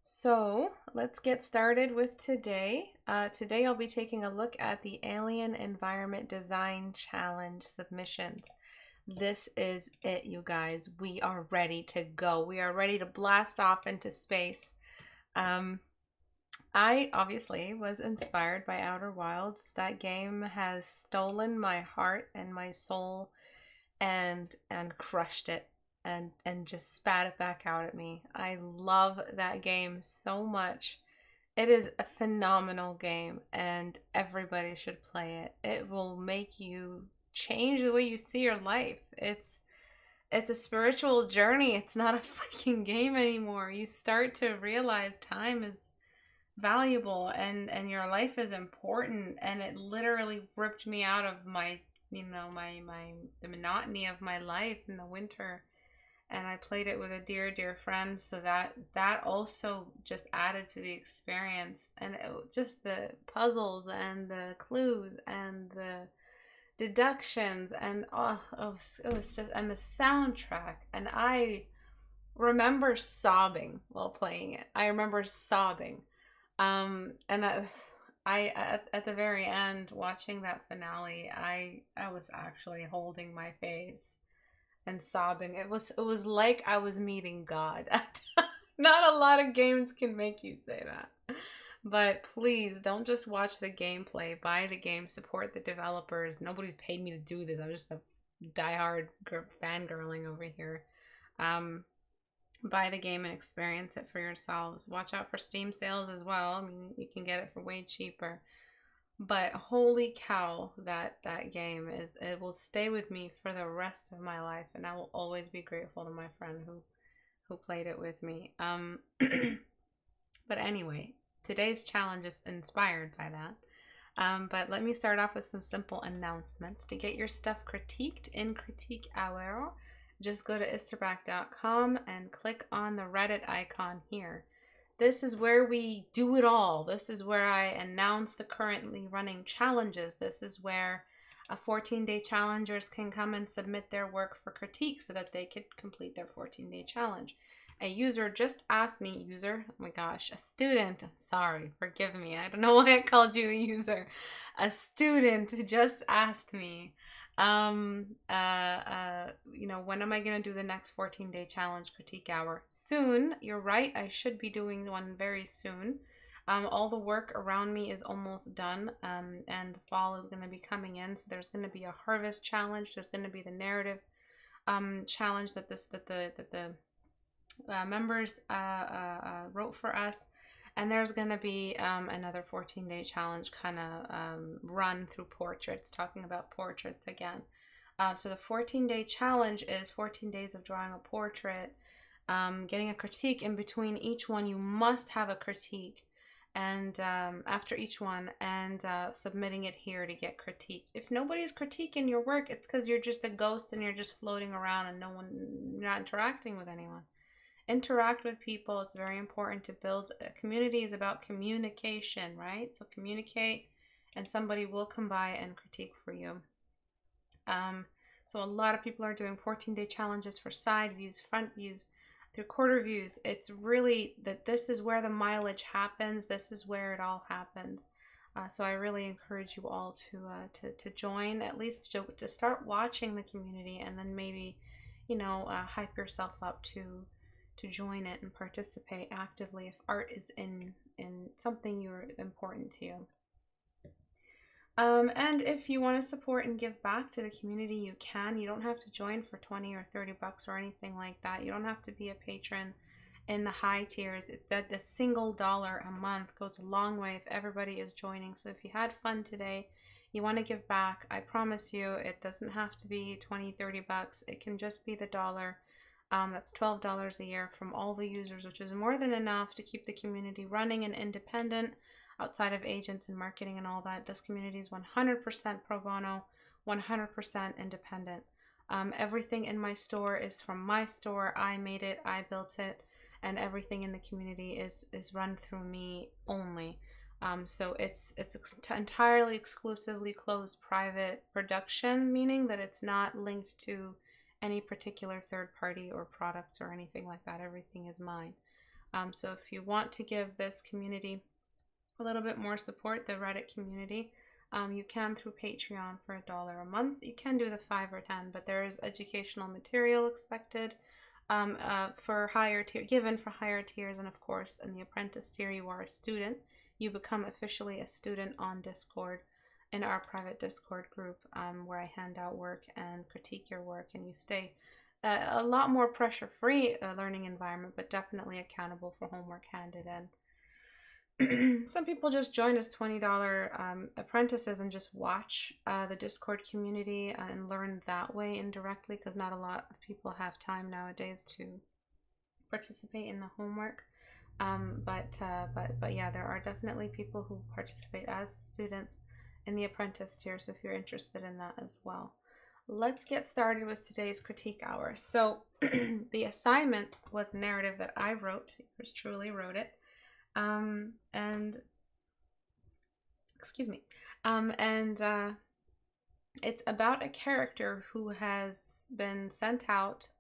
So let's get started with today. Today I'll be taking a look at the Alien Environment Design Challenge submissions. This is it, you guys. We are ready to go. We are ready to blast off into space. Um, I obviously was inspired by Outer Wilds. That game has stolen my heart and my soul and crushed it and just spat it back out at me. I love that game so much. It is a phenomenal game and everybody should play it. It will make you change the way you see your life. It's a spiritual journey. It's not a freaking game anymore. You start to realize time is valuable and your life is important, and it literally ripped me out of my the monotony of my life in the winter. And I played it with a dear friend, so that also just added to the experience. And just the puzzles and the clues and the deductions and it was just, and the soundtrack. And I remember sobbing while playing it. I remember sobbing. And at the very end, watching that finale, I was actually holding my face and sobbing. It was like I was meeting God. Not a lot of games can make you say that. But please don't just watch the gameplay. Buy the game, support the developers. Nobody's paid me to do this. I'm just a diehard fangirling over here. Buy the game and experience it for yourselves. Watch out for Steam sales as well. I mean, you can get it for way cheaper. But holy cow, that game it will stay with me for the rest of my life, and I will always be grateful to my friend who played it with me. But anyway, today's challenge is inspired by that. But let me start off with some simple announcements. To get your stuff critiqued in Critique Hour, just go to istebrak.com and click on the Reddit icon here. This is where we do it all. This is where I announce the currently running challenges. This is where 14-day challengers can come and submit their work for critique so that they could complete their 14-day challenge. A user just asked me, oh my gosh, a student, sorry, forgive me. I don't know why I called you a user. A student just asked me, when am I going to do the next 14-day challenge critique hour? Soon. You're right. I should be doing one very soon. All the work around me is almost done, and fall is going to be coming in. So there's going to be a harvest challenge. There's going to be the narrative challenge that the members wrote for us. And there's going to be another 14-day challenge kind of run through portraits, talking about portraits again. So the 14-day challenge is 14 days of drawing a portrait, getting a critique in between each one. You must have a critique and after each one, and submitting it here to get critiqued. If nobody's critiquing your work, it's because you're just a ghost and you're just floating around and you're not interacting with anyone. Interact with people. It's very important to build a community. Is about communication, right? So communicate and somebody will come by and critique for you. So a lot of people are doing 14-day challenges for side views, front views, three-quarter views. It's really that this is where the mileage happens. This is where it all happens. So I really encourage you all to join, at least to start watching the community, and then maybe, hype yourself up to join it and participate actively if art is in something you're important to you. And if you want to support and give back to the community, you can. You don't have to join for 20 or 30 bucks or anything like that. You don't have to be a patron in the high tiers. The single dollar a month goes a long way if everybody is joining. So if you had fun today, you want to give back, I promise you it doesn't have to be 20, 30 bucks. It can just be the dollar. That's $12 a year from all the users, which is more than enough to keep the community running and independent outside of agents and marketing and all that. This community is 100% pro bono, 100% independent. Everything in my store is from my store. I made it, I built it, and everything in the community is run through me only. So it's entirely exclusively closed private production, meaning that it's not linked to any particular third party or products or anything like that. Everything is mine. So if you want to give this community a little bit more support, the Reddit community, you can through Patreon for $1 a month. You can do the 5 or 10, but there is educational material expected for higher tier, given for higher tiers. And of course, in the apprentice tier, you are a student. You become officially a student on Discord, in our private Discord group, where I hand out work and critique your work, and you stay a lot more pressure-free learning environment, but definitely accountable for homework handed in. Some people just join as $20 apprentices and just watch the Discord community and learn that way indirectly, because not a lot of people have time nowadays to participate in the homework. But yeah, there are definitely people who participate as students in the apprentice tier, so if you're interested in that as well. Let's get started with today's critique hour. So the assignment was a narrative that I wrote. Yours truly wrote it. It's about a character who has been sent out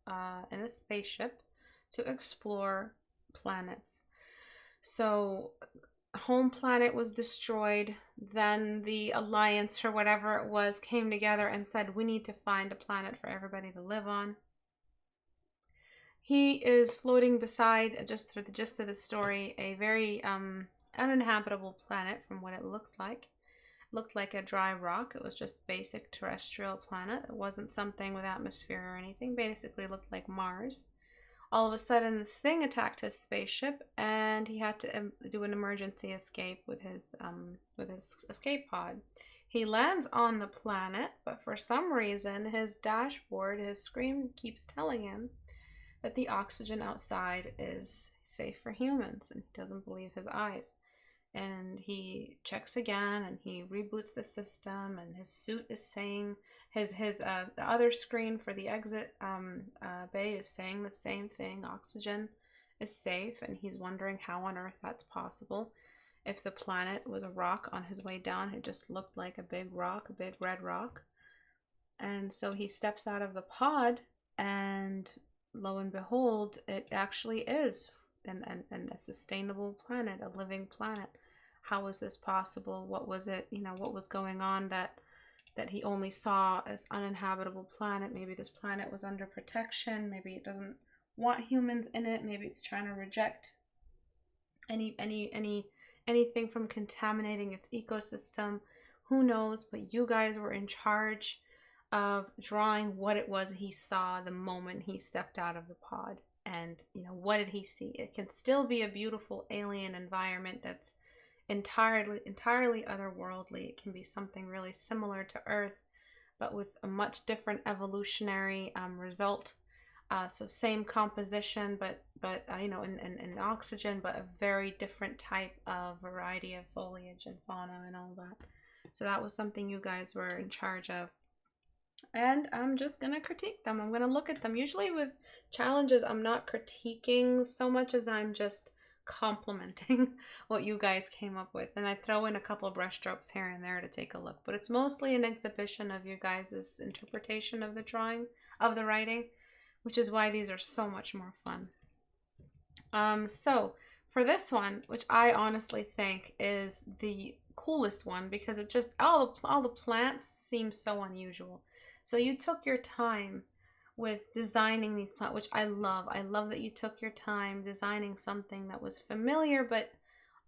in a spaceship to explore planets. So home planet was destroyed, then the Alliance or whatever it was came together and said, we need to find a planet for everybody to live on. He is floating beside, just for the gist of the story, a very uninhabitable planet from what it looks like. It looked like a dry rock. It was just basic terrestrial planet. It wasn't something with atmosphere or anything. Basically looked like Mars. All of a sudden, this thing attacked his spaceship, and he had to do an emergency escape with his escape pod. He lands on the planet, but for some reason, his dashboard, his screen keeps telling him that the oxygen outside is safe for humans, and he doesn't believe his eyes. And he checks again, and he reboots the system, and his suit is saying, the other screen for the exit bay is saying the same thing. Oxygen is safe, and he's wondering how on earth that's possible. If the planet was a rock on his way down, it just looked like a big rock, a big red rock. And so he steps out of the pod, and lo and behold, it actually is a sustainable planet, a living planet. How was this possible? What was it, what was going on that he only saw as uninhabitable planet? Maybe this planet was under protection. Maybe it doesn't want humans in it. Maybe it's trying to reject anything from contaminating its ecosystem. Who knows? But you guys were in charge of drawing what it was he saw the moment he stepped out of the pod. And what did he see? It can still be a beautiful alien environment that's entirely otherworldly. It can be something really similar to Earth, but with a much different evolutionary result. So same composition, but in oxygen, but a very different type of variety of foliage and fauna and all that. So that was something you guys were in charge of. And I'm just going to critique them. I'm going to look at them. Usually with challenges, I'm not critiquing so much as I'm just complimenting what you guys came up with. And I throw in a couple of brushstrokes here and there to take a look. But it's mostly an exhibition of your guys' interpretation of the drawing, of the writing, which is why these are so much more fun. So for this one, which I honestly think is the coolest one, because it just, all the plants seem so unusual. So you took your time with designing these plants, which I love. I love that you took your time designing something that was familiar but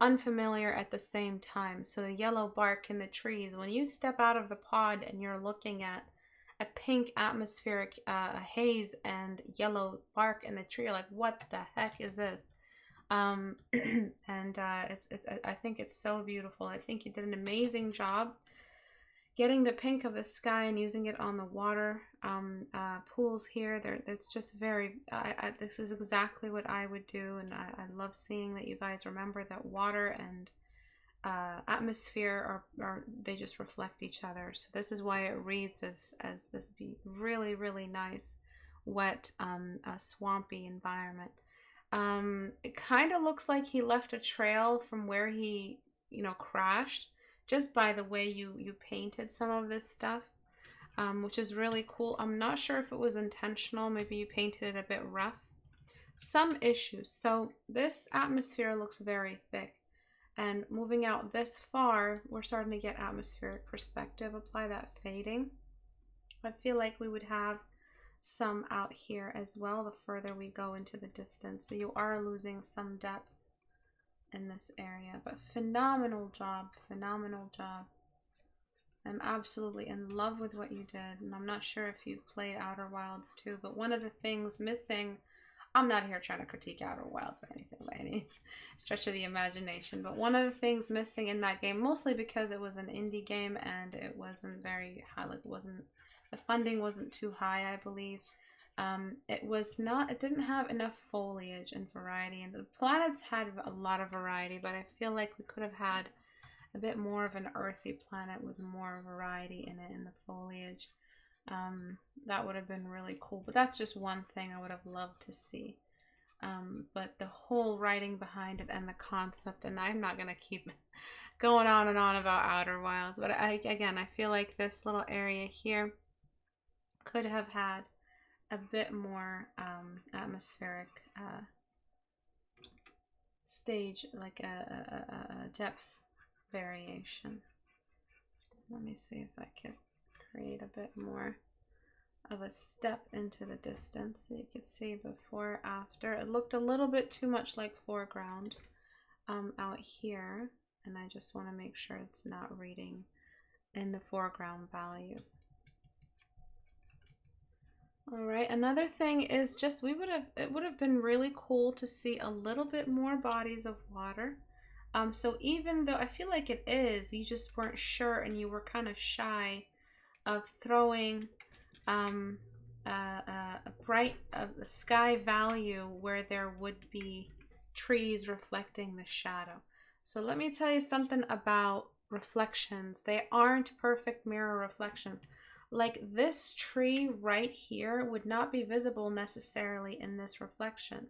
unfamiliar at the same time. So the yellow bark in the trees, when you step out of the pod and you're looking at a pink atmospheric haze and yellow bark in the tree, you're like, what the heck is this? I think it's so beautiful. I think you did an amazing job getting the pink of the sky and using it on the water pools here. It's just very, this is exactly what I would do. And I love seeing that you guys remember that water and atmosphere they just reflect each other. So this is why it reads as this be really, really nice, wet, swampy environment. It kind of looks like he left a trail from where he, crashed, just by the way you painted some of this stuff, which is really cool. I'm not sure if it was intentional. Maybe you painted it a bit rough, some issues. So this atmosphere looks very thick, and moving out this far, we're starting to get atmospheric perspective. Apply that fading. I feel like we would have some out here as well the further we go into the distance. So you are losing some depth in this area, but phenomenal job, phenomenal job. I'm absolutely in love with what you did, and I'm not sure if you've played Outer Wilds too, but one of the things missing, I'm not here trying to critique Outer Wilds by any stretch of the imagination, but one of the things missing in that game, mostly because it was an indie game and it wasn't very high, like the funding wasn't too high, I believe. It didn't have enough foliage and variety, and the planets had a lot of variety, but I feel like we could have had a bit more of an earthy planet with more variety in it in the foliage. That would have been really cool, but that's just one thing I would have loved to see. But the whole writing behind it and the concept, and I'm not going to keep going on and on about Outer Wilds, but again, I feel like this little area here could have had a bit more atmospheric stage, like a depth variation. So let me see if I could create a bit more of a step into the distance so you can see before, after. It looked a little bit too much like foreground out here, and I just want to make sure it's not reading in the foreground values. All right, another thing is just it would have been really cool to see a little bit more bodies of water. So even though I feel like it is, you just weren't sure and you were kind of shy of throwing a bright sky value where there would be trees reflecting the shadow. So let me tell you something about reflections. They aren't perfect mirror reflections. Like this tree right here would not be visible necessarily in this reflection.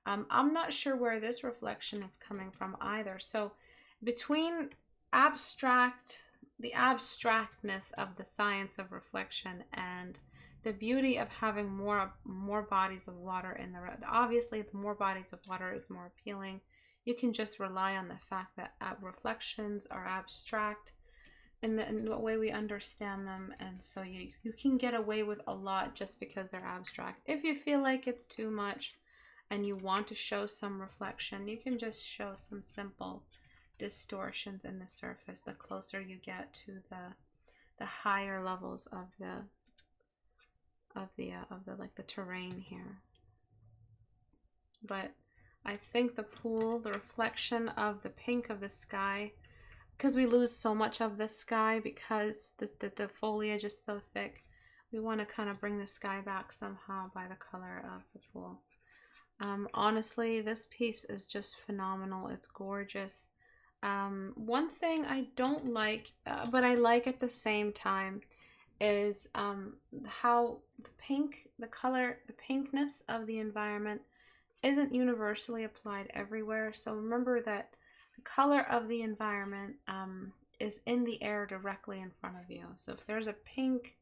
I'm not sure where this reflection is coming from either. So between the abstractness of the science of reflection and the beauty of having more bodies of water in the obviously the more bodies of water is more appealing. You can just rely on the fact that reflections are abstract in the way we understand them, and so you can get away with a lot just because they're abstract. If you feel like it's too much and you want to show some reflection, you can just show some simple distortions in the surface the closer you get to the higher levels of the like the terrain here. But I think the pool, the reflection of the pink of the sky, because we lose so much of the sky because the foliage is so thick, we want to kind of bring the sky back somehow by the color of the pool. Honestly, this piece is just phenomenal. It's gorgeous. One thing I don't like, but I like at the same time, is how the pinkness of the environment isn't universally applied everywhere. So remember that the color of the environment is in the air directly in front of you. So if there's a pink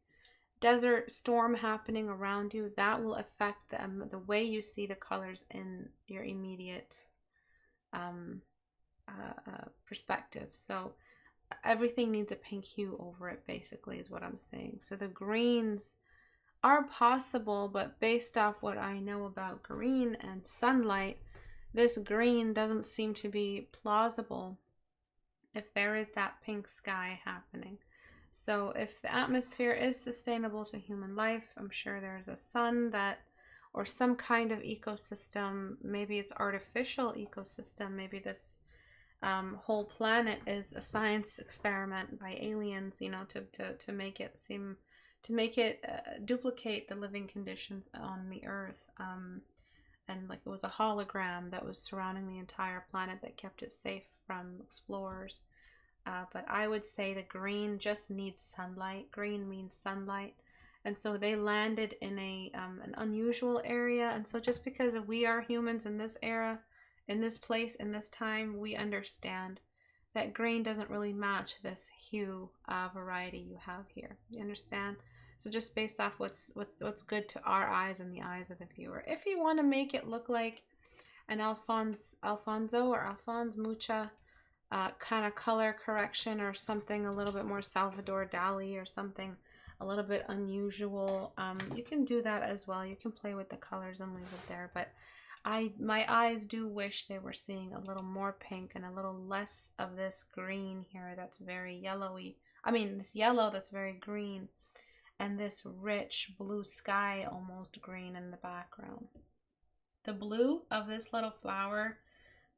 desert storm happening around you, that will affect the way you see the colors in your immediate perspective. So everything needs a pink hue over it, basically, is what I'm saying. So the greens are possible, but based off what I know about green and sunlight, this green doesn't seem to be plausible if there is that pink sky happening. So if the atmosphere is sustainable to human life, I'm sure there's a sun or some kind of ecosystem. Maybe it's artificial ecosystem. Maybe this whole planet is a science experiment by aliens, to make it duplicate the living conditions on the Earth. And like it was a hologram that was surrounding the entire planet that kept it safe from explorers. But I would say the green just needs sunlight. Green means sunlight. And so they landed in an unusual area. And so just because we are humans in this era, in this place, in this time, we understand that green doesn't really match this hue variety you have here. You understand? So just based off what's good to our eyes and the eyes of the viewer. If you want to make it look like an Alfonso or Alphonse Mucha kind of color correction, or something a little bit more Salvador Dali, or something a little bit unusual, you can do that as well. You can play with the colors and leave it there. But my eyes do wish they were seeing a little more pink and a little less of this green here that's very yellowy. I mean, this yellow that's very green, and this rich blue sky almost green in the background. The blue of this little flower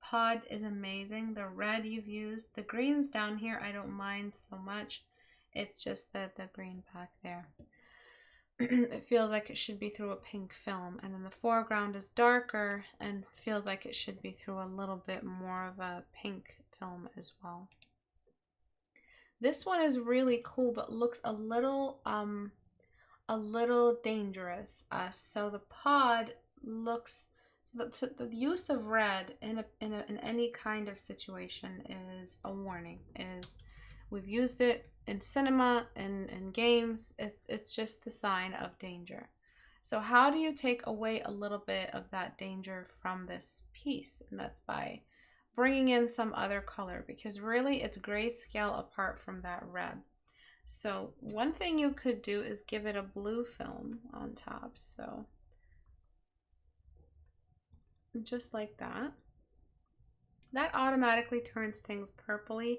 pod is amazing. The red you've used. The greens down here I don't mind so much. It's just the green back there. It feels like it should be through a pink film, and then the foreground is darker and feels like it should be through a little bit more of a pink film as well. This one is really cool, but looks a little dangerous. So the pod looks, so the use of red in any kind of situation is a warning. We've used it in cinema and games. It's just the sign of danger. So how do you take away a little bit of that danger from this piece? And that's by bringing in some other color, because really it's grayscale apart from that red. So one thing you could do is give it a blue film on top. So just like that. That automatically turns things purpley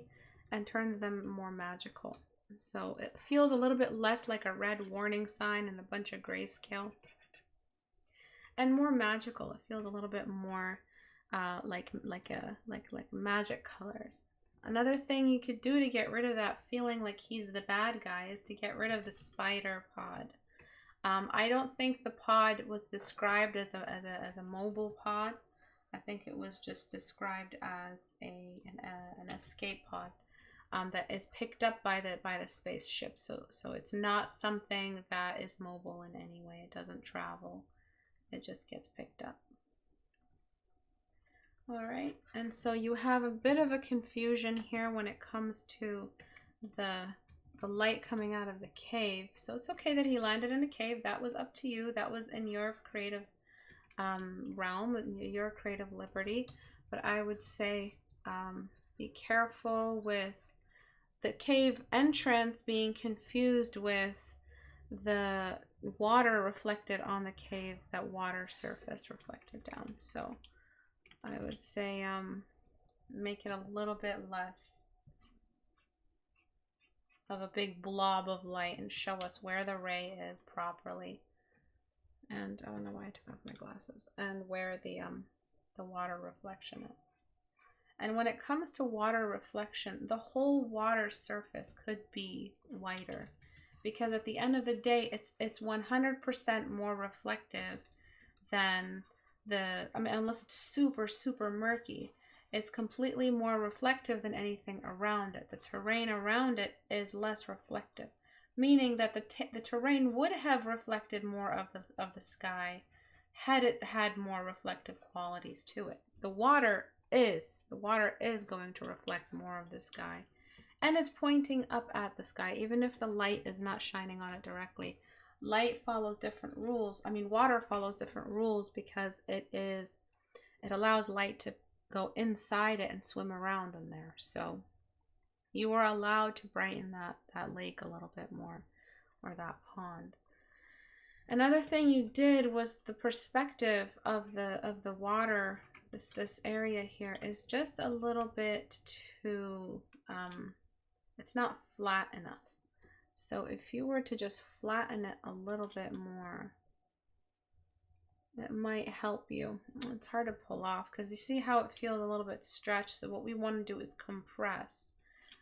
and turns them more magical. So it feels a little bit less like a red warning sign and a bunch of grayscale, and more magical. It feels a little bit more like magic colors. Another thing you could do to get rid of that feeling like he's the bad guy is to get rid of the spider pod. I don't think the pod was described as a mobile pod. I think it was just described as an escape pod that is picked up by the spaceship. So it's not something that is mobile in any way. It doesn't travel. It just gets picked up. All right, and so you have a bit of a confusion here when it comes to the light coming out of the cave. So it's okay that he landed in a cave. That was up to you. That was in your creative realm, your creative liberty. But I would say be careful with the cave entrance being confused with the water reflected on the cave, that water surface reflected down. So I would say make it a little bit less of a big blob of light and show us where the ray is properly. And I don't know why I took off my glasses. And where the water reflection is. And when it comes to water reflection, the whole water surface could be whiter, because at the end of the day, it's 100% more reflective than unless it's super, super murky, it's completely more reflective than anything around it. The terrain around it is less reflective, meaning that the terrain would have reflected more of the sky had it had more reflective qualities to it. The water is going to reflect more of the sky, and it's pointing up at the sky, even if the light is not shining on it directly. Light follows different rules. I mean, water follows different rules because it allows light to go inside it and swim around in there. So you are allowed to brighten that lake a little bit more, or that pond. Another thing you did was the perspective of the water. This area here is just a little bit too it's not flat enough. So if you were to just flatten it a little bit more, it might help you. It's hard to pull off because you see how it feels a little bit stretched. So what we want to do is compress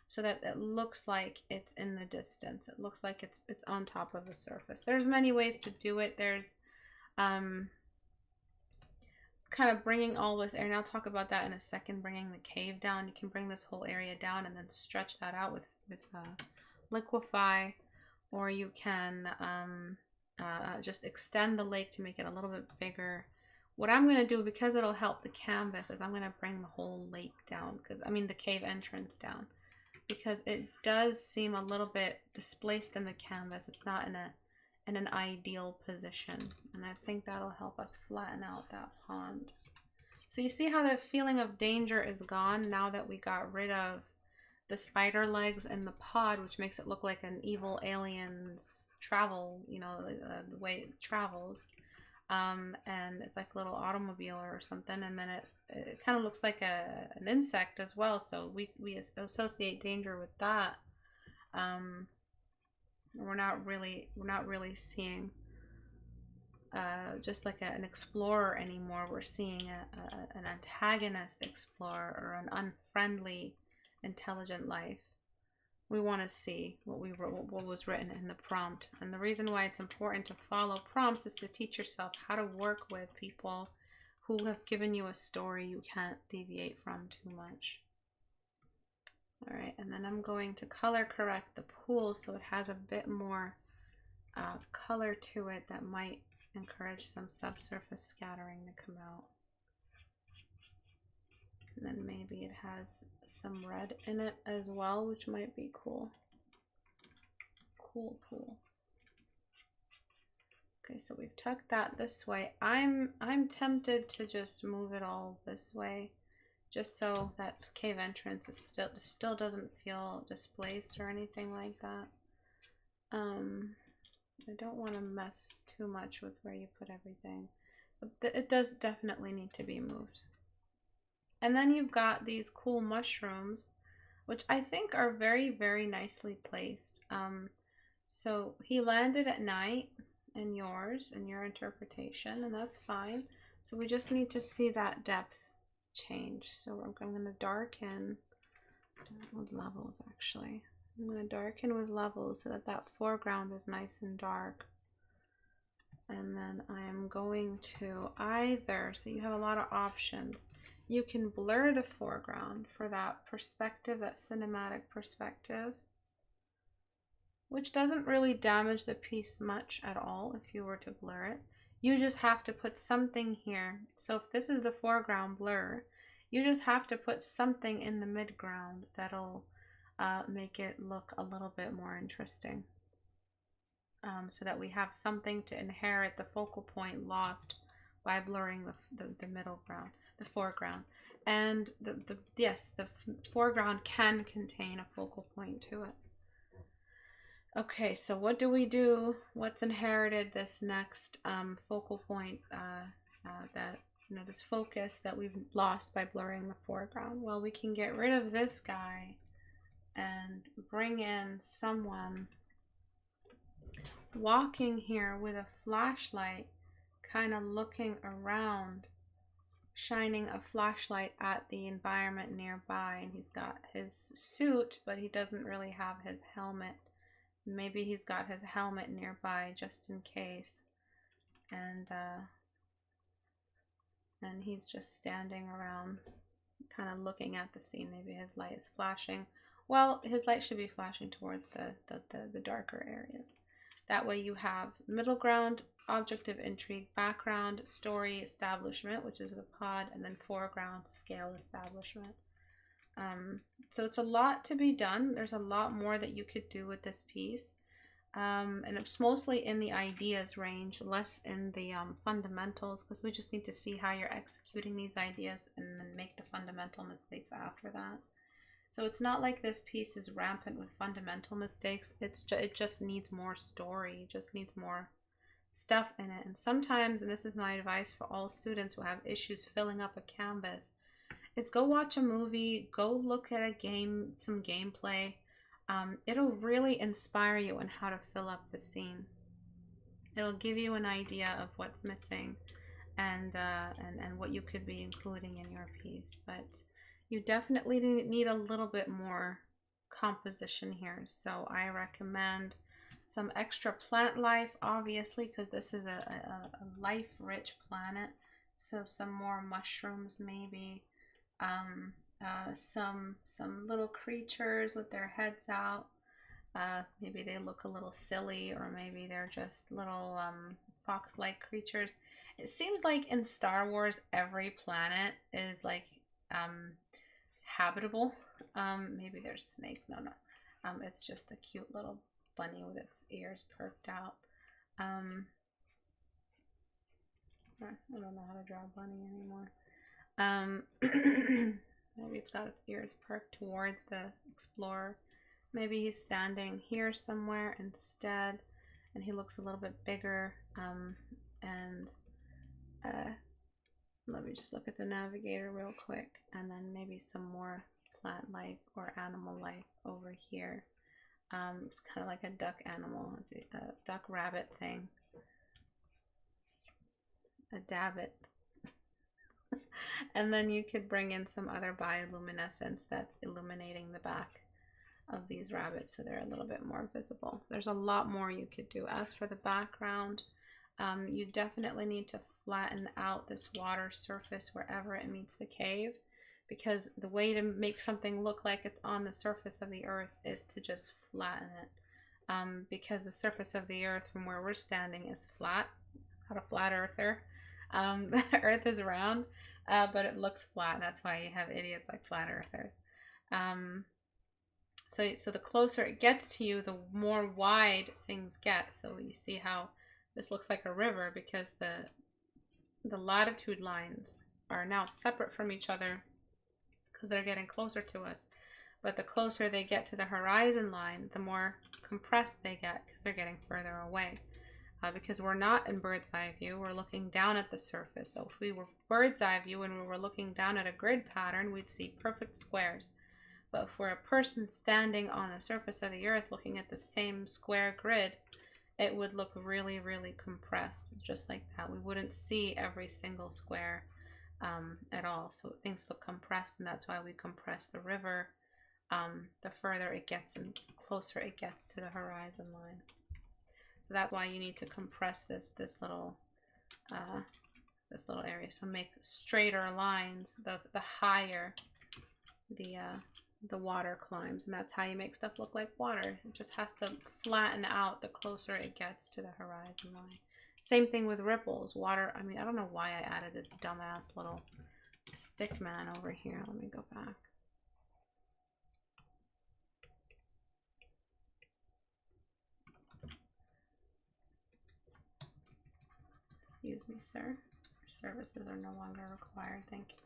so that it looks like it's in the distance. It looks like it's on top of the surface. There's many ways to do it. There's kind of bringing all this area, and I'll talk about that in a second, bringing the cave down. You can bring this whole area down and then stretch that out with liquefy, or you can just extend the lake to make it a little bit bigger. What I'm going to do, because it'll help the canvas, is I'm going to bring the whole lake down, the cave entrance down, because it does seem a little bit displaced in the canvas. It's not in in an ideal position. And I think that'll help us flatten out that pond. So you see how the feeling of danger is gone now that we got rid of the spider legs and the pod, which makes it look like an evil alien's travel, you know, the way it travels. And it's like a little automobile or something, and then it kind of looks like an insect as well, so we associate danger with that. We're not really seeing just like an explorer anymore. We're seeing an antagonist explorer, or an unfriendly intelligent life. We want to see what was written in the prompt. And the reason why it's important to follow prompts is to teach yourself how to work with people who have given you a story you can't deviate from too much. All right, and then I'm going to color correct the pool so it has a bit more color to it that might encourage some subsurface scattering to come out. And then maybe it has some red in it as well, which might be cool. Cool pool. Okay, so we've tucked that this way. I'm tempted to just move it all this way, just so that cave entrance is still doesn't feel displaced or anything like that. I don't want to mess too much with where you put everything. But it does definitely need to be moved. And then you've got these cool mushrooms, which I think are very, very nicely placed. So he landed at night in yours, in your interpretation, and that's fine. So we just need to see that depth change. So I'm going to darken with levels, actually. I'm going to darken with levels so that that foreground is nice and dark. And then I am going to either, so you have a lot of options. You can blur the foreground for that perspective, that cinematic perspective, which doesn't really damage the piece much at all if you were to blur it. You just have to put something here. So if this is the foreground blur, you just have to put something in the midground that'll make it look a little bit more interesting. So that we have something to inherit the focal point lost by blurring the middle ground, the foreground. And yes, the foreground can contain a focal point to it. Okay, so what do we do? What's inherited this next focal point, that, you know, this focus that we've lost by blurring the foreground? Well, we can get rid of this guy and bring in someone walking here with a flashlight, kind of looking around, shining a flashlight at the environment nearby. And he's got his suit, but he doesn't really have his helmet. Maybe he's got his helmet nearby just in case. And he's just standing around, kind of looking at the scene. Maybe his light is flashing. Well, his light should be flashing towards the darker areas. That way you have middle ground, object of intrigue, background, story, establishment, which is the pod, and then foreground, scale, establishment. So it's a lot to be done. There's a lot more that you could do with this piece. And it's mostly in the ideas range, less in the fundamentals, because we just need to see how you're executing these ideas and then make the fundamental mistakes after that. So it's not like this piece is rampant with fundamental mistakes. It just needs more story. It just needs more stuff in it. And sometimes, and this is my advice for all students who have issues filling up a canvas, is go watch a movie, go look at a game, some gameplay. It'll really inspire you on how to fill up the scene. It'll give you an idea of what's missing and what you could be including in your piece. But you definitely need a little bit more composition here. So I recommend some extra plant life, obviously, because this is a life-rich planet. So some more mushrooms, maybe. Some little creatures with their heads out. Maybe they look a little silly, or maybe they're just little fox-like creatures. It seems like in Star Wars, every planet is like habitable. Maybe there's snakes. No. It's just a cute little bunny with its ears perked out. I don't know how to draw a bunny anymore. Maybe it's got its ears perked towards the explorer. Maybe he's standing here somewhere instead, and he looks a little bit bigger. And let me just look at the navigator real quick, and then maybe some more plant life or animal life over here. It's kind of like a duck animal. It's a duck rabbit thing. A dabbit. And then you could bring in some other bioluminescence that's illuminating the back of these rabbits so they're a little bit more visible. There's a lot more you could do. As for the background, you definitely need to flatten out this water surface wherever it meets the cave, because the way to make something look like it's on the surface of the earth is to just flatten it, because the surface of the earth from where we're standing is flat. Not a flat earther. The earth is round, but it looks flat. That's why you have idiots like flat earthers. So the closer it gets to you, the more wide things get. So you see how this looks like a river, because the latitude lines are now separate from each other because they're getting closer to us. But the closer they get to the horizon line, the more compressed they get because they're getting further away. Because we're not in bird's eye view, we're looking down at the surface. So if we were bird's eye view and we were looking down at a grid pattern, we'd see perfect squares. But if we're a person standing on the surface of the earth looking at the same square grid, it would look really, really compressed, just like that. We wouldn't see every single square at all. So things look compressed, and that's why we compress the river the further it gets and closer it gets to the horizon line. So that's why you need to compress this little area. So make straighter lines the higher the water climbs, and that's how you make stuff look like water. It just has to flatten out the closer it gets to the horizon line. Same thing with ripples. Water, I mean, I don't know why I added this dumbass little stick man over here. Let me go back. Excuse me, sir. Your services are no longer required. Thank you.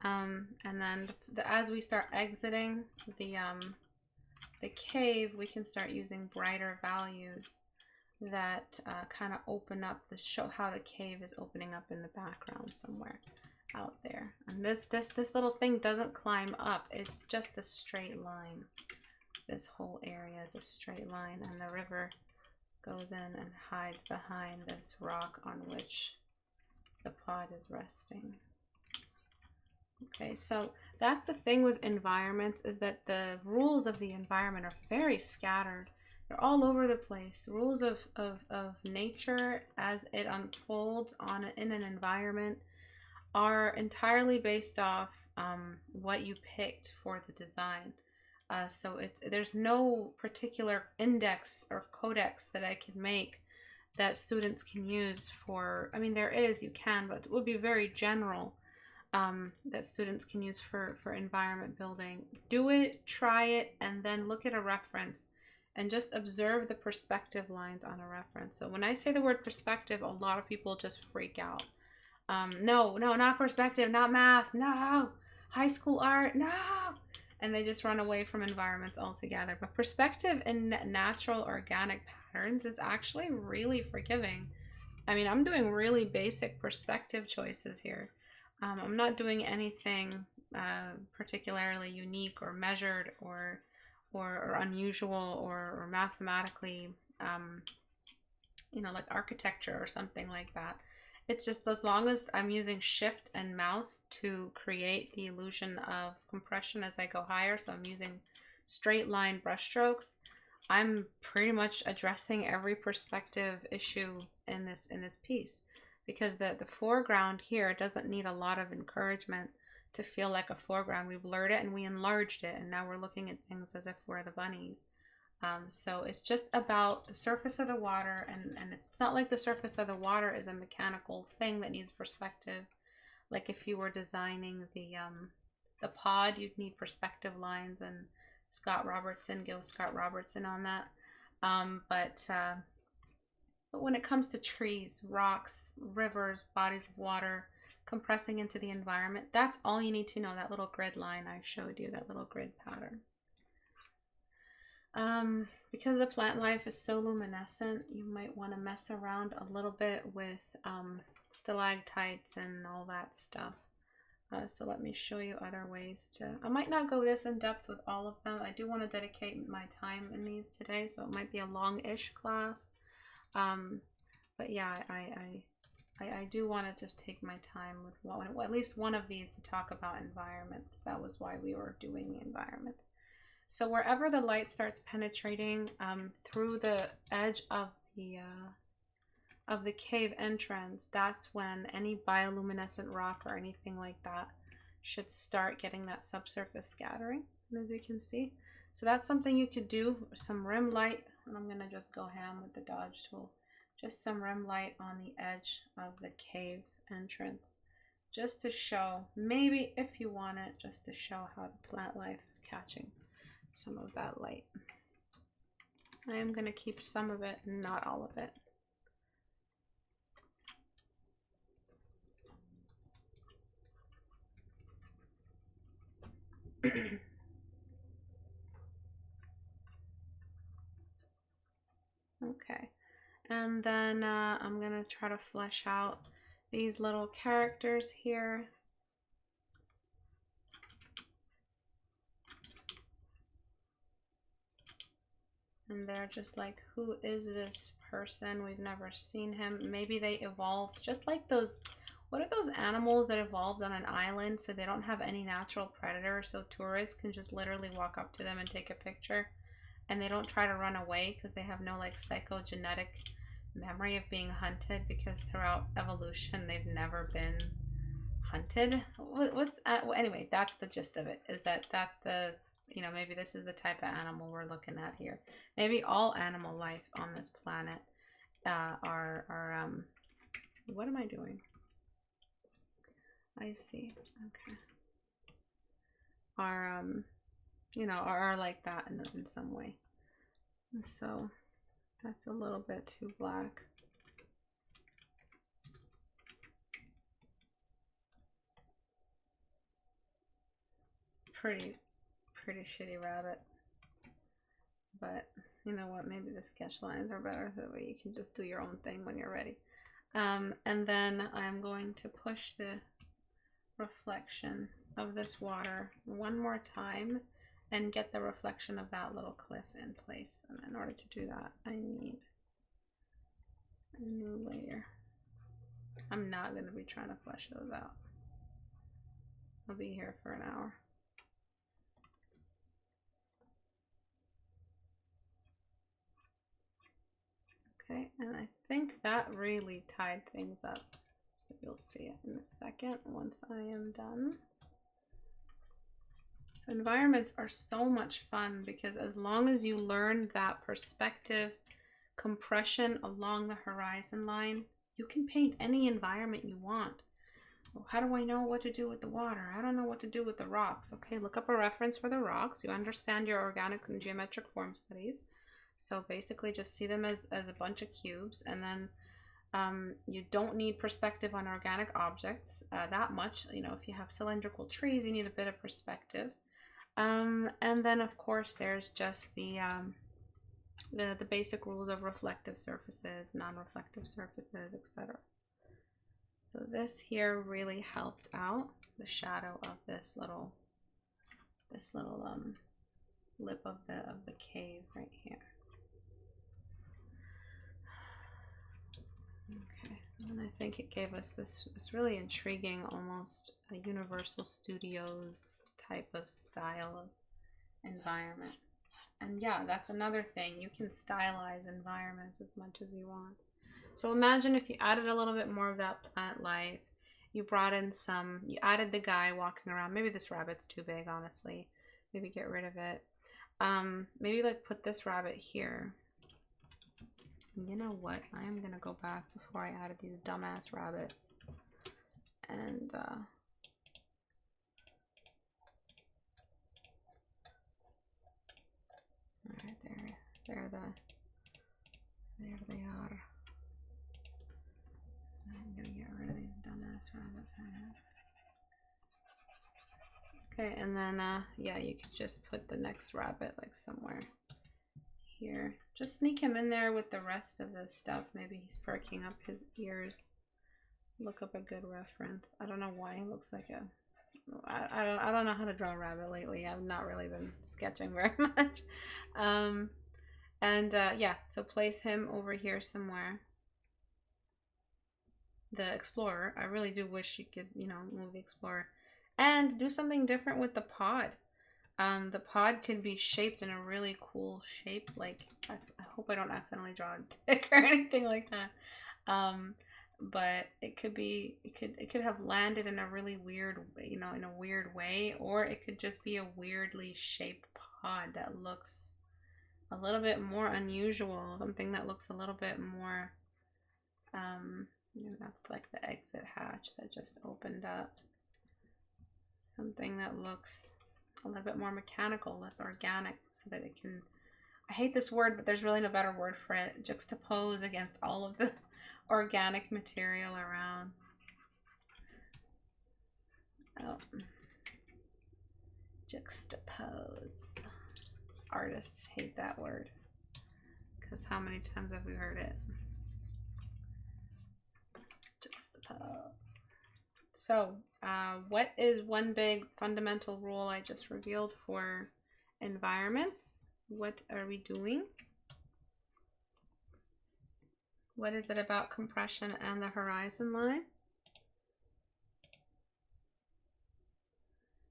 And then as we start exiting the cave, we can start using brighter values that kind of open up show how the cave is opening up in the background somewhere out there. And this little thing doesn't climb up. It's just a straight line. This whole area is a straight line, and the river goes in and hides behind this rock on which the pod is resting. Okay, so that's the thing with environments, is that the rules of the environment are very scattered. They're all over the place. Rules of nature as it unfolds in an environment are entirely based off what you picked for the design. So there's no particular index or codex that I can make that students can use for, I mean, there is, you can, but it would be very general. That students can use for environment building. Do it, try it, and then look at a reference and just observe the perspective lines on a reference. So when I say the word perspective, a lot of people just freak out. No, not perspective, not math, no, high school art, no. And they just run away from environments altogether. But perspective in natural organic patterns is actually really forgiving. I mean, I'm doing really basic perspective choices here. I'm not doing anything particularly unique or measured or unusual or mathematically, like architecture or something like that. It's just as long as I'm using shift and mouse to create the illusion of compression as I go higher, so I'm using straight line brush strokes, I'm pretty much addressing every perspective issue in this piece. Because the foreground here doesn't need a lot of encouragement to feel like a foreground. We blurred it and we enlarged it, and now we're looking at things as if we're the bunnies. So it's just about the surface of the water, and it's not like the surface of the water is a mechanical thing that needs perspective. Like if you were designing the pod, you'd need perspective lines, and Scott Robertson on that. But But when it comes to trees, rocks, rivers, bodies of water, compressing into the environment, that's all you need to know, that little grid line I showed you, that little grid pattern. Because the plant life is so luminescent, you might want to mess around a little bit with stalactites and all that stuff. So let me show you other ways to, I might not go this in depth with all of them. I do want to dedicate my time in these today, so it might be a long-ish class. But yeah, I do want to just take my time with one, at least one of these to talk about environments. That was why we were doing the environments. So wherever the light starts penetrating through the edge of the cave entrance, that's when any bioluminescent rock or anything like that should start getting that subsurface scattering, as you can see. So that's something you could do, some rim light, and I'm gonna just go ham with the dodge tool. Just some rim light on the edge of the cave entrance, just to show, maybe if you want it, just to show how the plant life is catching some of that light. I am gonna keep some of it, not all of it. Okay, and then I'm gonna try to flesh out these little characters here. And they're just like, who is this person? We've never seen him. Maybe they evolved just like those, what are those animals that evolved on an island so they don't have any natural predator, so tourists can just literally walk up to them and take a picture, and they don't try to run away because they have no like psychogenetic memory of being hunted, because throughout evolution they've never been hunted. Anyway, that's the gist of it, is that that's the, you know, maybe this is the type of animal we're looking at here. Maybe all animal life on this planet are what am I doing? I see. Okay. Are you know, are like that in some way. So that's a little bit too black. It's pretty shitty rabbit. But you know what, maybe the sketch lines are better, that way you can just do your own thing when you're ready. And then I'm going to push the reflection of this water one more time and get the reflection of that little cliff in place. And in order to do that, I need a new layer. I'm not going to be trying to flesh those out. I'll be here for an hour. Okay, and I think that really tied things up. So you'll see it in a second once I am done. So environments are so much fun, because as long as you learn that perspective compression along the horizon line, you can paint any environment you want. Well, how do I know what to do with the water? I don't know what to do with the rocks. Okay, look up a reference for the rocks. You understand your organic and geometric form studies. So basically just see them as a bunch of cubes, and then you don't need perspective on organic objects that much. You know, if you have cylindrical trees, you need a bit of perspective. And then of course there's just the basic rules of reflective surfaces, non-reflective surfaces, etc. So this here really helped out the shadow of this little lip of the cave right here. Okay, and I think it gave us this really intriguing, almost a Universal Studios type of style of environment. And yeah, that's another thing. You can stylize environments as much as you want. So imagine if you added a little bit more of that plant life. You brought in some, you added the guy walking around. Maybe this rabbit's too big, honestly. Maybe get rid of it. Maybe like put this rabbit here. You know what? I am gonna go back before I added these dumbass rabbits. And alright, there they are. gotta get rid of these dumbass rabbits right now. Okay, and then yeah, you could just put the next rabbit like somewhere here. Just sneak him in there with the rest of the stuff. Maybe he's perking up his ears. Look up a good reference. I don't know why he looks like a... I don't know how to draw a rabbit lately. I've not really been sketching very much. Yeah, so place him over here somewhere. The explorer. I really do wish you could, you know, move the explorer. And do something different with the pod. The pod could be shaped in a really cool shape. Like, I hope I don't accidentally draw a dick or anything like that. But it could be, it could have landed in a really weird, you know, in a weird way, or it could just be a weirdly shaped pod that looks a little bit more unusual, something that looks a little bit more, you know, that's like the exit hatch that just opened up. Something that looks a little bit more mechanical, less organic, so that it can, I hate this word, but there's really no better word for it, juxtapose against all of the organic material around. Oh. Juxtapose. Artists hate that word, because how many times have we heard it? Juxtapose. So, what is one big fundamental rule I just revealed for environments? What are we doing? What is it about compression and the horizon line?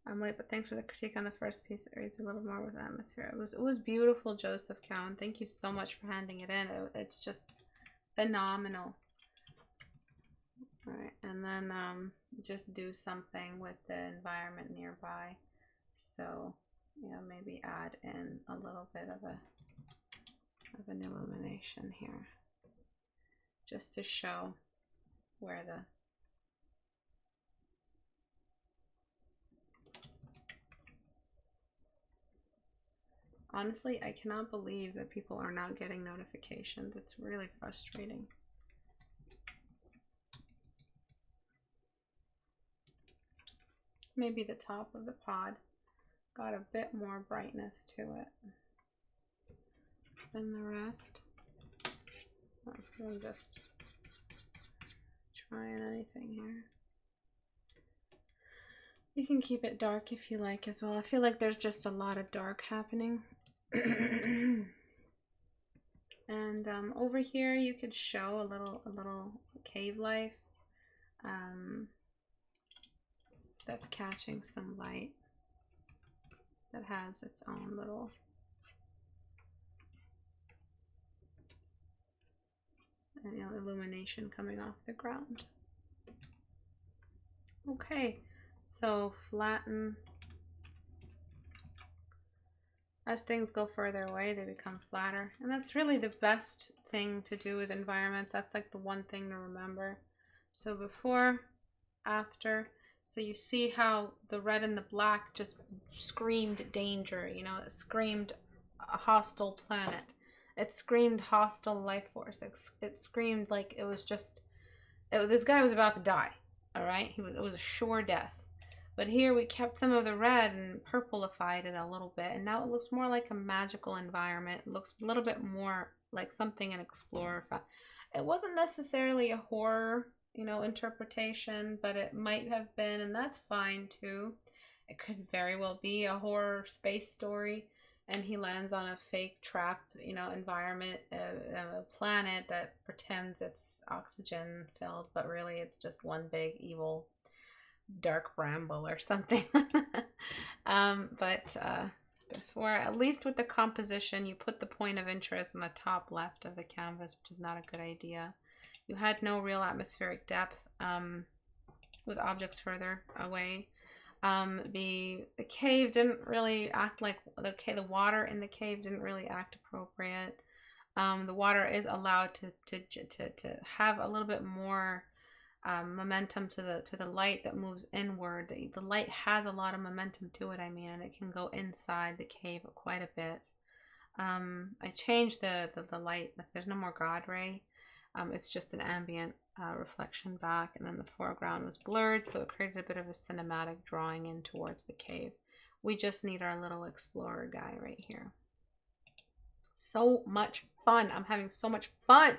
I'm late, but thanks for the critique on the first piece. It reads a little more with atmosphere. It was beautiful, Joseph Cowan. Thank you so much for handing it in. It's just phenomenal. All right, and then just do something with the environment nearby. So, yeah, maybe add in a little bit of an illumination here, just to show where the honestly, I cannot believe that people are not getting notifications. It's really frustrating. Maybe the top of the pod got a bit more brightness to it than the rest. I'm just trying anything here. You can keep it dark if you like as well. I feel like there's just a lot of dark happening. And over here you could show a little cave life that's catching some light, that has its own little illumination coming off the ground. Okay, so flatten. As things go further away, they become flatter. And that's really the best thing to do with environments. That's like the one thing to remember. So before, after. So you see how the red and the black just screamed danger, you know, it screamed a hostile planet. It screamed hostile life force. It screamed like it was just, this guy was about to die, all right? It was a sure death. But here we kept some of the red and purplified it a little bit, and now it looks more like a magical environment. It looks a little bit more like something an explorer found. It wasn't necessarily a horror, you know, interpretation, but it might have been, and that's fine too. It could very well be a horror space story, and he lands on a fake trap, you know, environment, a planet that pretends it's oxygen filled, but really it's just one big evil dark bramble or something. Before, at least with the composition, you put the point of interest in the top left of the canvas, which is not a good idea. You had no real atmospheric depth with objects further away. The cave didn't really act like the water in the cave didn't really act appropriate. The water is allowed to have a little bit more momentum to the light that moves inward. The light has a lot of momentum to it, I mean, and it can go inside the cave quite a bit. I changed the light. There's no more God ray. It's just an ambient reflection back, and then the foreground was blurred, so it created a bit of a cinematic drawing in towards the cave. We just need our little explorer guy right here. So much fun. I'm having so much fun.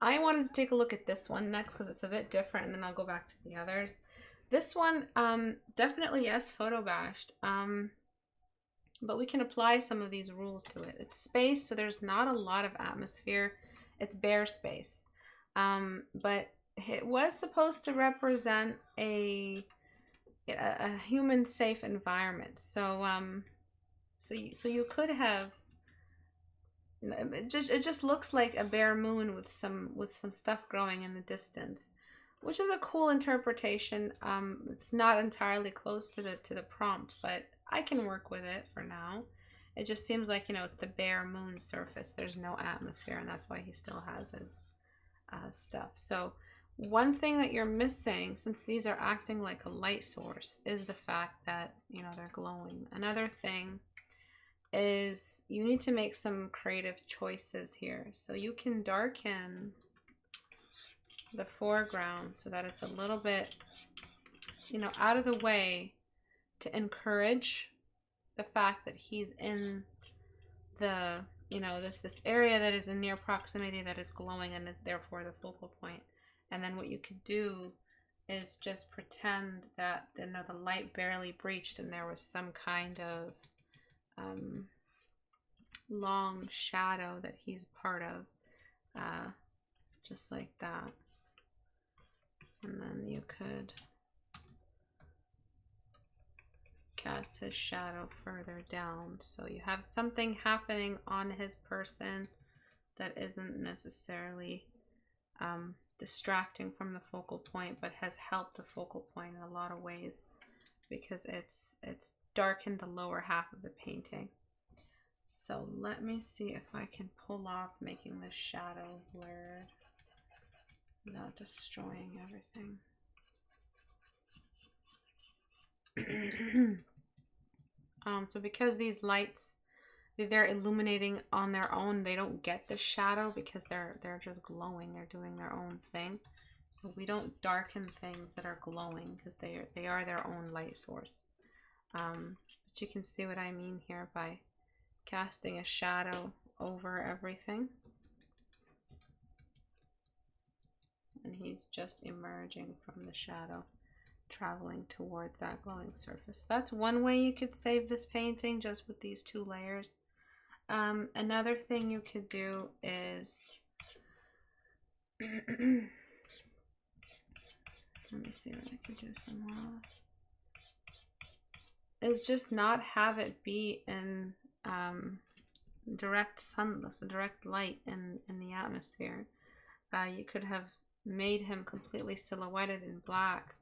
I wanted to take a look at this one next because it's a bit different, and then I'll go back to the others. This one, definitely yes, photo bashed. But we can apply some of these rules to it. It's space, so there's not a lot of atmosphere. It's bare space. But it was supposed to represent a human safe environment. So so you could have, it just looks like a bare moon with some stuff growing in the distance, which is a cool interpretation. It's not entirely close to the prompt, but I can work with it for now. It just seems like, you know, it's the bare moon surface. There's no atmosphere, and that's why he still has his stuff. So one thing that you're missing, since these are acting like a light source, is the fact that, you know, they're glowing. Another thing is you need to make some creative choices here. So you can darken the foreground so that it's a little bit, you know, out of the way, to encourage the fact that he's in the, you know, this area that is in near proximity, that is glowing, and is therefore the focal point. And then what you could do is just pretend that, you know, the light barely breached and there was some kind of long shadow that he's part of, just like that. And then you could cast his shadow further down, so you have something happening on his person that isn't necessarily distracting from the focal point, but has helped the focal point in a lot of ways, because it's darkened the lower half of the painting. So let me see if I can pull off making the shadow blurred without destroying everything. So because these lights, they're illuminating on their own, they don't get the shadow because they're just glowing. They're doing their own thing. So we don't darken things that are glowing because they are their own light source. But you can see what I mean here by casting a shadow over everything. And he's just emerging from the shadow, traveling towards that glowing surface. That's one way you could save this painting, just with these two layers. Another thing you could do is let me see what I could do some more. Is just not have it be in direct sun, so direct light in the atmosphere. You could have made him completely silhouetted in black.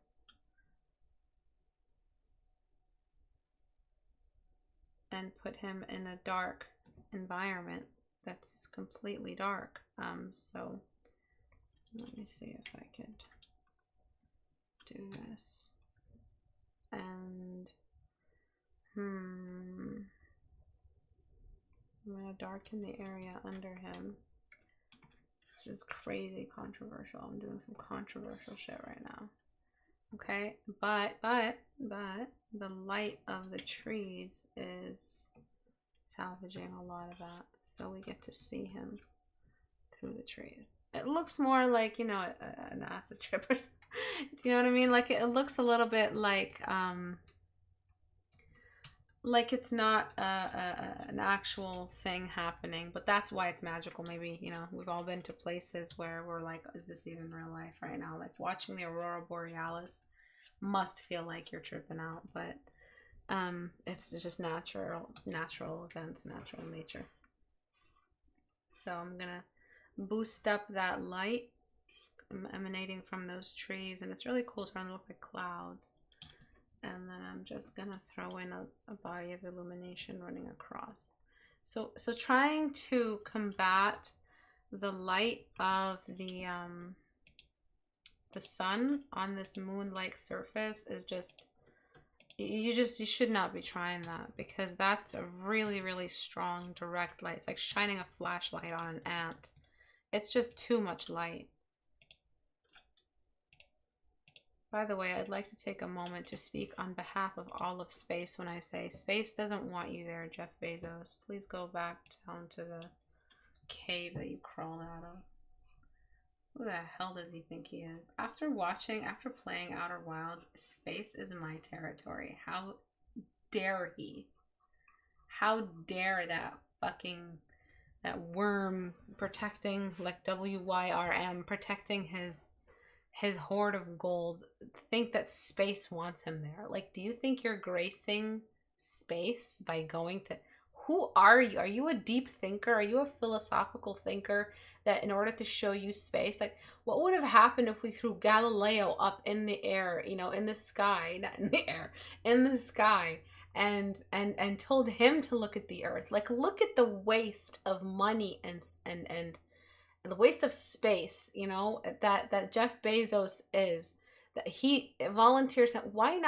And put him in a dark environment that's completely dark. So let me see if I could do this. And so I'm going to darken the area under him. This is crazy controversial. I'm doing some controversial shit right now. Okay, but the light of the trees is salvaging a lot of that, so we get to see him through the trees. It looks more like, you know, an acid trip or something. You know what I mean? Like it looks a little bit like it's not an actual thing happening, but that's why it's magical. Maybe, you know, we've all been to places where we're like, is this even real life right now? Like watching the aurora borealis must feel like you're tripping out, but it's just natural events, natural nature. So I'm gonna boost up that light emanating from those trees, and it's really cool. It's gonna look like clouds. And then I'm just gonna throw in a body of illumination running across. So trying to combat the light of the sun on this moon-like surface is just, you should not be trying that, because that's a really strong direct light. It's like shining a flashlight on an ant. It's just too much light. By the way, I'd like to take a moment to speak on behalf of all of space when I say space doesn't want you there, Jeff Bezos. Please go back down to the cave that you crawled out of. Who the hell does he think he is? After playing Outer Wilds, space is my territory. How dare he? How dare that worm protecting, like WYRM, protecting his hoard of gold, think that space wants him there? Like, do you think you're gracing space by going to... Who are you? Are you a deep thinker? Are you a philosophical thinker that in order to show you space, like, what would have happened if we threw Galileo up in the air, you know, in the sky, not in the air, in the sky, and told him to look at the earth? Like, look at the waste of money and the waste of space, you know, that Jeff Bezos is, that he volunteers. Why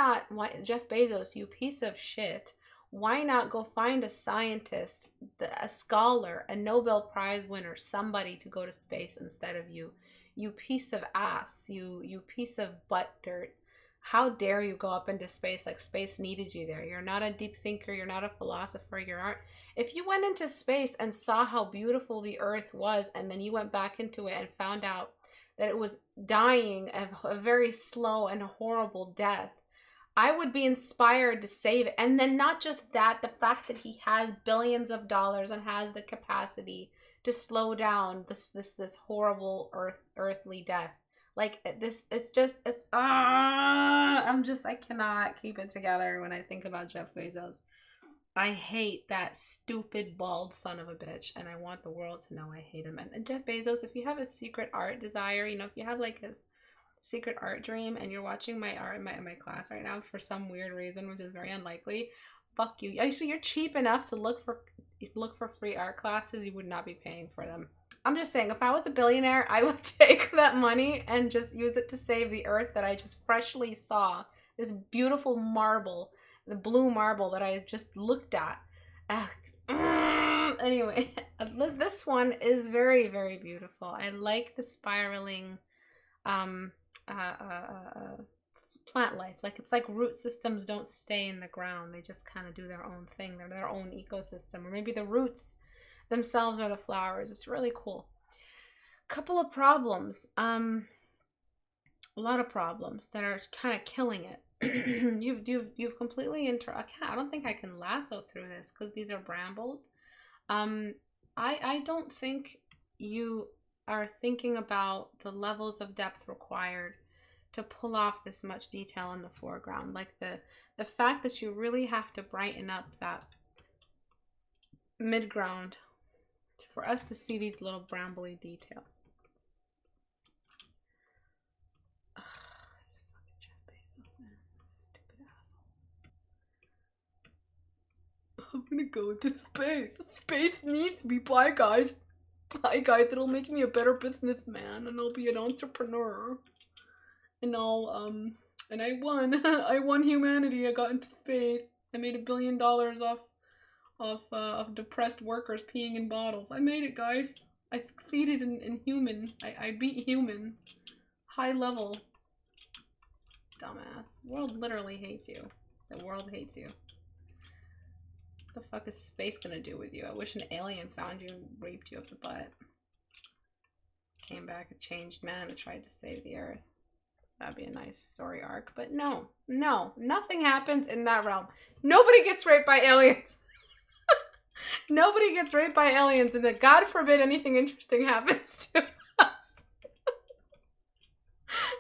Jeff Bezos, you piece of shit, why not go find a scientist, a scholar, a Nobel Prize winner, somebody to go to space instead of you? You piece of ass, you piece of butt dirt. How dare you go up into space like space needed you there? You're not a deep thinker. You're not a philosopher. You aren't. If you went into space and saw how beautiful the Earth was, and then you went back into it and found out that it was dying a very slow and horrible death, I would be inspired to save it. And then not just that, the fact that he has billions of dollars and has the capacity to slow down this horrible earthly death. Like, this, I cannot keep it together when I think about Jeff Bezos. I hate that stupid bald son of a bitch, and I want the world to know I hate him. And Jeff Bezos, if you have a secret art desire, you know, if you have like his secret art dream and you're watching my art in my class right now for some weird reason, which is very unlikely, fuck you. Actually, you're cheap enough to look for free art classes. You would not be paying for them. I'm just saying, if I was a billionaire, I would take that money and just use it to save the earth that I just freshly saw. This beautiful marble, the blue marble that I just looked at. Anyway, this one is very, very beautiful. I like the spiraling plant life. Like, it's like root systems don't stay in the ground. They just kind of do their own thing. They're their own ecosystem. Or maybe the roots themselves are the flowers. It's really cool. Couple of problems. A lot of problems that are kind of killing it. You've completely I don't think I can lasso through this because these are brambles. I don't think you are thinking about the levels of depth required to pull off this much detail in the foreground. Like the fact that you really have to brighten up that midground for us to see these little brambly details. This fucking Jeff Bezos, man. Stupid asshole. I'm gonna go into space. Space needs me. Bye, guys. Bye, guys. It'll make me a better businessman, and I'll be an entrepreneur. And and I won. I won humanity. I got into space. I made $1 billion of depressed workers peeing in bottles. I made it, guys. I succeeded in human. I beat human. High level. Dumbass. The world literally hates you. The world hates you. What the fuck is space gonna do with you? I wish an alien found you and raped you up the butt. Came back a changed man and tried to save the earth. That'd be a nice story arc. But no, nothing happens in that realm. Nobody gets raped by aliens. Nobody gets raped by aliens, and that God forbid anything interesting happens to us.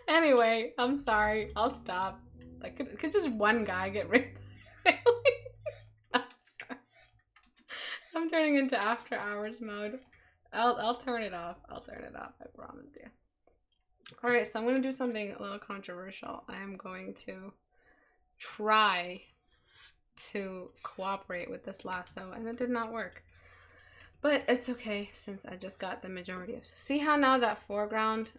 Anyway, I'm sorry. I'll stop. Like, could just one guy get raped by aliens? I'm sorry. I'm turning into after hours mode. I'll turn it off. I'll turn it off. I promise you. Alright, so I'm going to do something a little controversial. I am going to try to cooperate with this lasso, and it did not work. But it's okay, since I just got the majority of... So see how now that foreground...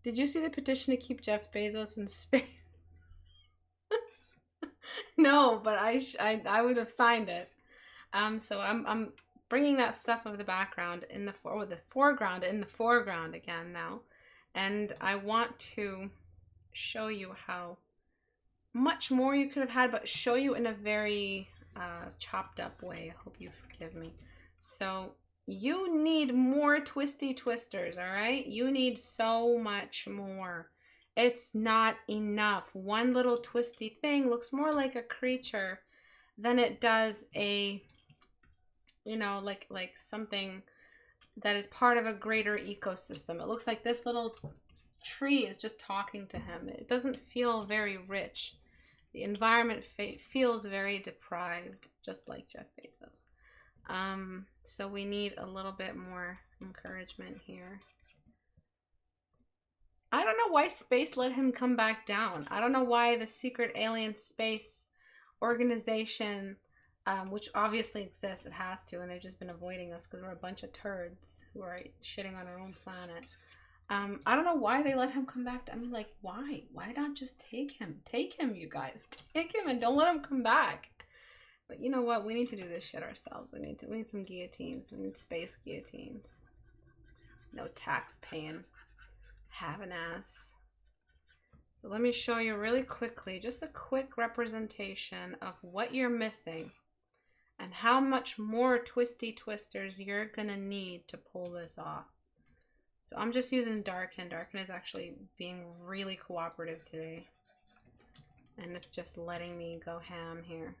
Did you see the petition to keep Jeff Bezos in space? No, but I would have signed it. So I'm bringing that stuff of the background in the foreground in the foreground again now, And I want to show you how much more you could have had, but show you in a very chopped up way. I hope you forgive me. So you need more twisty twisters, all right? You need so much more. It's not enough. One little twisty thing looks more like a creature than it does a, you know, like something that is part of a greater ecosystem. It looks like this little tree is just talking to him. It doesn't feel very rich. The environment feels very deprived, just like Jeff Bezos. So we need a little bit more encouragement here. I don't know why space let him come back down. I don't know why the secret alien space organization, which obviously exists, it has to, and they've just been avoiding us because we're a bunch of turds who are shitting on our own planet. I don't know why they let him come back. I mean, like, why? Why not just take him? Take him, you guys. Take him and don't let him come back. But you know what? We need to do this shit ourselves. We need some guillotines. We need space guillotines. No tax paying. Have an ass. So let me show you really quickly, just a quick representation of what you're missing and how much more twisty twisters you're gonna need to pull this off. So I'm just using Darken. Darken is actually being really cooperative today. And it's just letting me go ham here.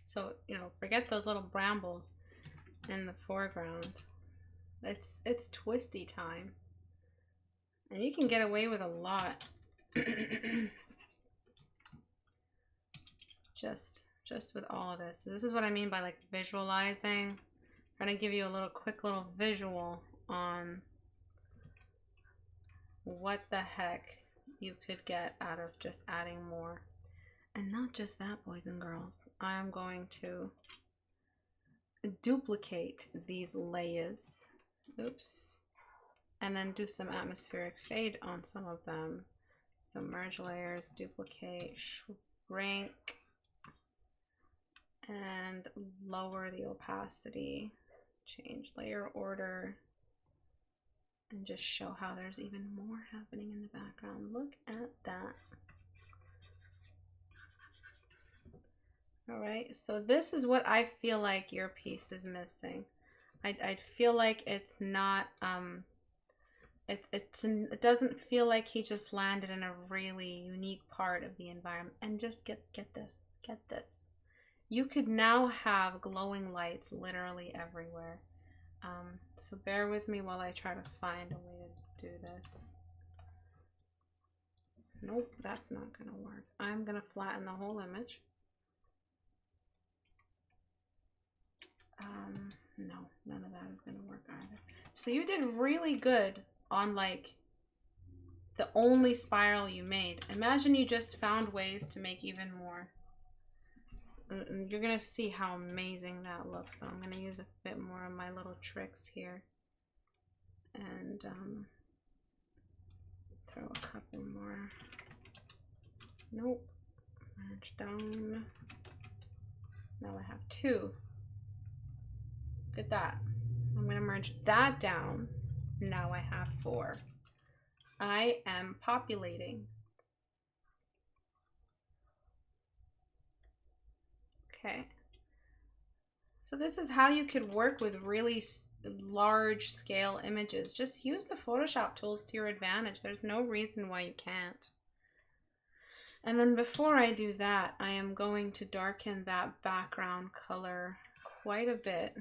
So, you know, forget those little brambles in the foreground. It's twisty time. And you can get away with a lot. just with all of this. So this is what I mean by like visualizing. I'm trying to give you a little quick little visual on what the heck you could get out of just adding more. And not just that, boys and girls. I am going to duplicate these layers. Oops. And then do some atmospheric fade on some of them. So merge layers, duplicate, shrink, and lower the opacity. Change layer order. And just show how there's even more happening in the background. Look at that. All right, so this is what I feel like your piece is missing. I feel like it's not, it doesn't feel like he just landed in a really unique part of the environment. And just get this. You could now have glowing lights literally everywhere. So bear with me while I try to find a way to do this. Nope, that's not gonna work. I'm gonna flatten the whole image. No, none of that is gonna work either. So you did really good on like the only spiral you made. Imagine you just found ways to make even more. You're gonna see how amazing that looks. So I'm gonna use a bit more of my little tricks here and throw a couple more. Nope. Merge down. Now I have 2. Look at that. I'm gonna merge that down. Now I have 4. I am populating. Okay. So this is how you could work with really large scale images. Just use the Photoshop tools to your advantage. There's no reason why you can't. And then before I do that, I am going to darken that background color quite a bit,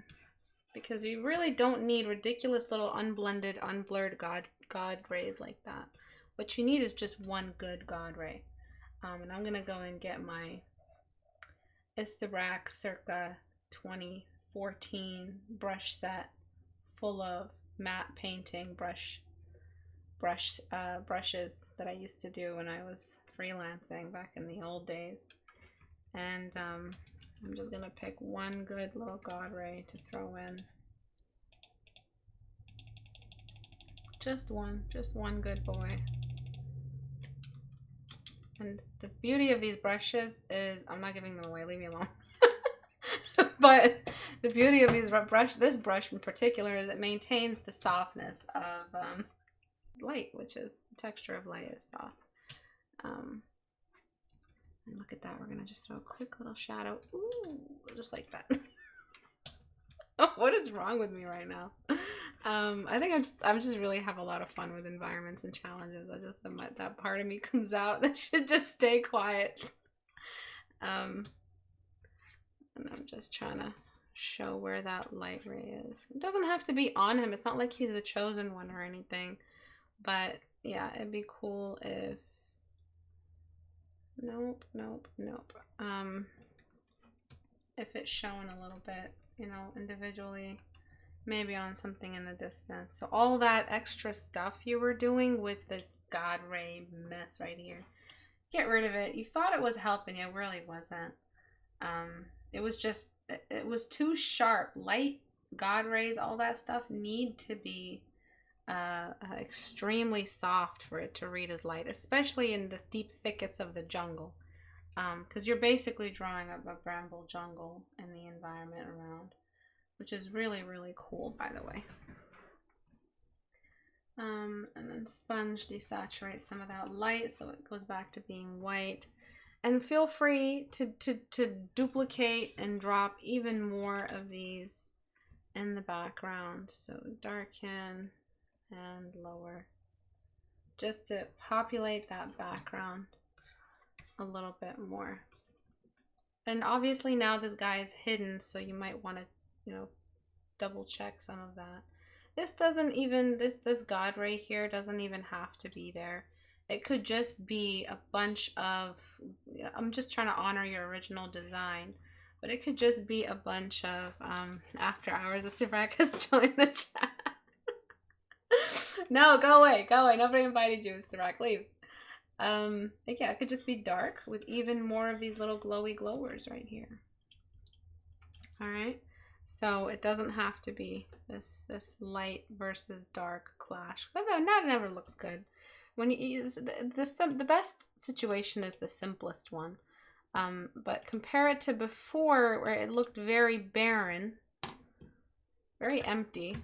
because you really don't need ridiculous little unblended, unblurred God rays like that. What you need is just one good God ray. And I'm gonna go and get my Istebrak circa 2014 brush set full of matte painting brushes that I used to do when I was freelancing back in the old days. And I'm just gonna pick one good little God ray to throw in. Just one good boy. And the beauty of these brushes is, I'm not giving them away, leave me alone. But the beauty of these this brush in particular is it maintains the softness of light, which is the texture of light is soft. And look at that. We're gonna just throw a quick little shadow. Ooh, just like that. What is wrong with me right now? I think I just really have a lot of fun with environments and challenges. That part of me comes out that should just stay quiet. And I'm just trying to show where that light ray is. It doesn't have to be on him. It's not like he's the chosen one or anything. But yeah, it'd be cool if... Nope. If it's showing a little bit, you know, individually, maybe on something in the distance. So all that extra stuff you were doing with this God ray mess right here, get rid of it. You thought it was helping you, it really wasn't. It was just, it was too sharp. Light, God rays, all that stuff need to be extremely soft for it to read as light, especially in the deep thickets of the jungle. Because you're basically drawing up a bramble jungle and the environment around, which is really, really cool, by the way. And then sponge desaturates some of that light so it goes back to being white. And feel free to duplicate and drop even more of these in the background. So darken and lower, just to populate that background a little bit more. And obviously now this guy is hidden, so you might want to, you know, double check some of that. This doesn't even, this God ray here doesn't even have to be there. It could just be a bunch of, I'm just trying to honor your original design, but it could just be a bunch of, after hours, Istebrak has joined the chat. No, go away, nobody invited you, Istebrak, leave. Like, yeah, it could just be dark with even more of these little glowy glowers right here. All right, so it doesn't have to be this light versus dark clash. That never looks good. When you use the best situation is the simplest one, but compare it to before where it looked very barren, very empty.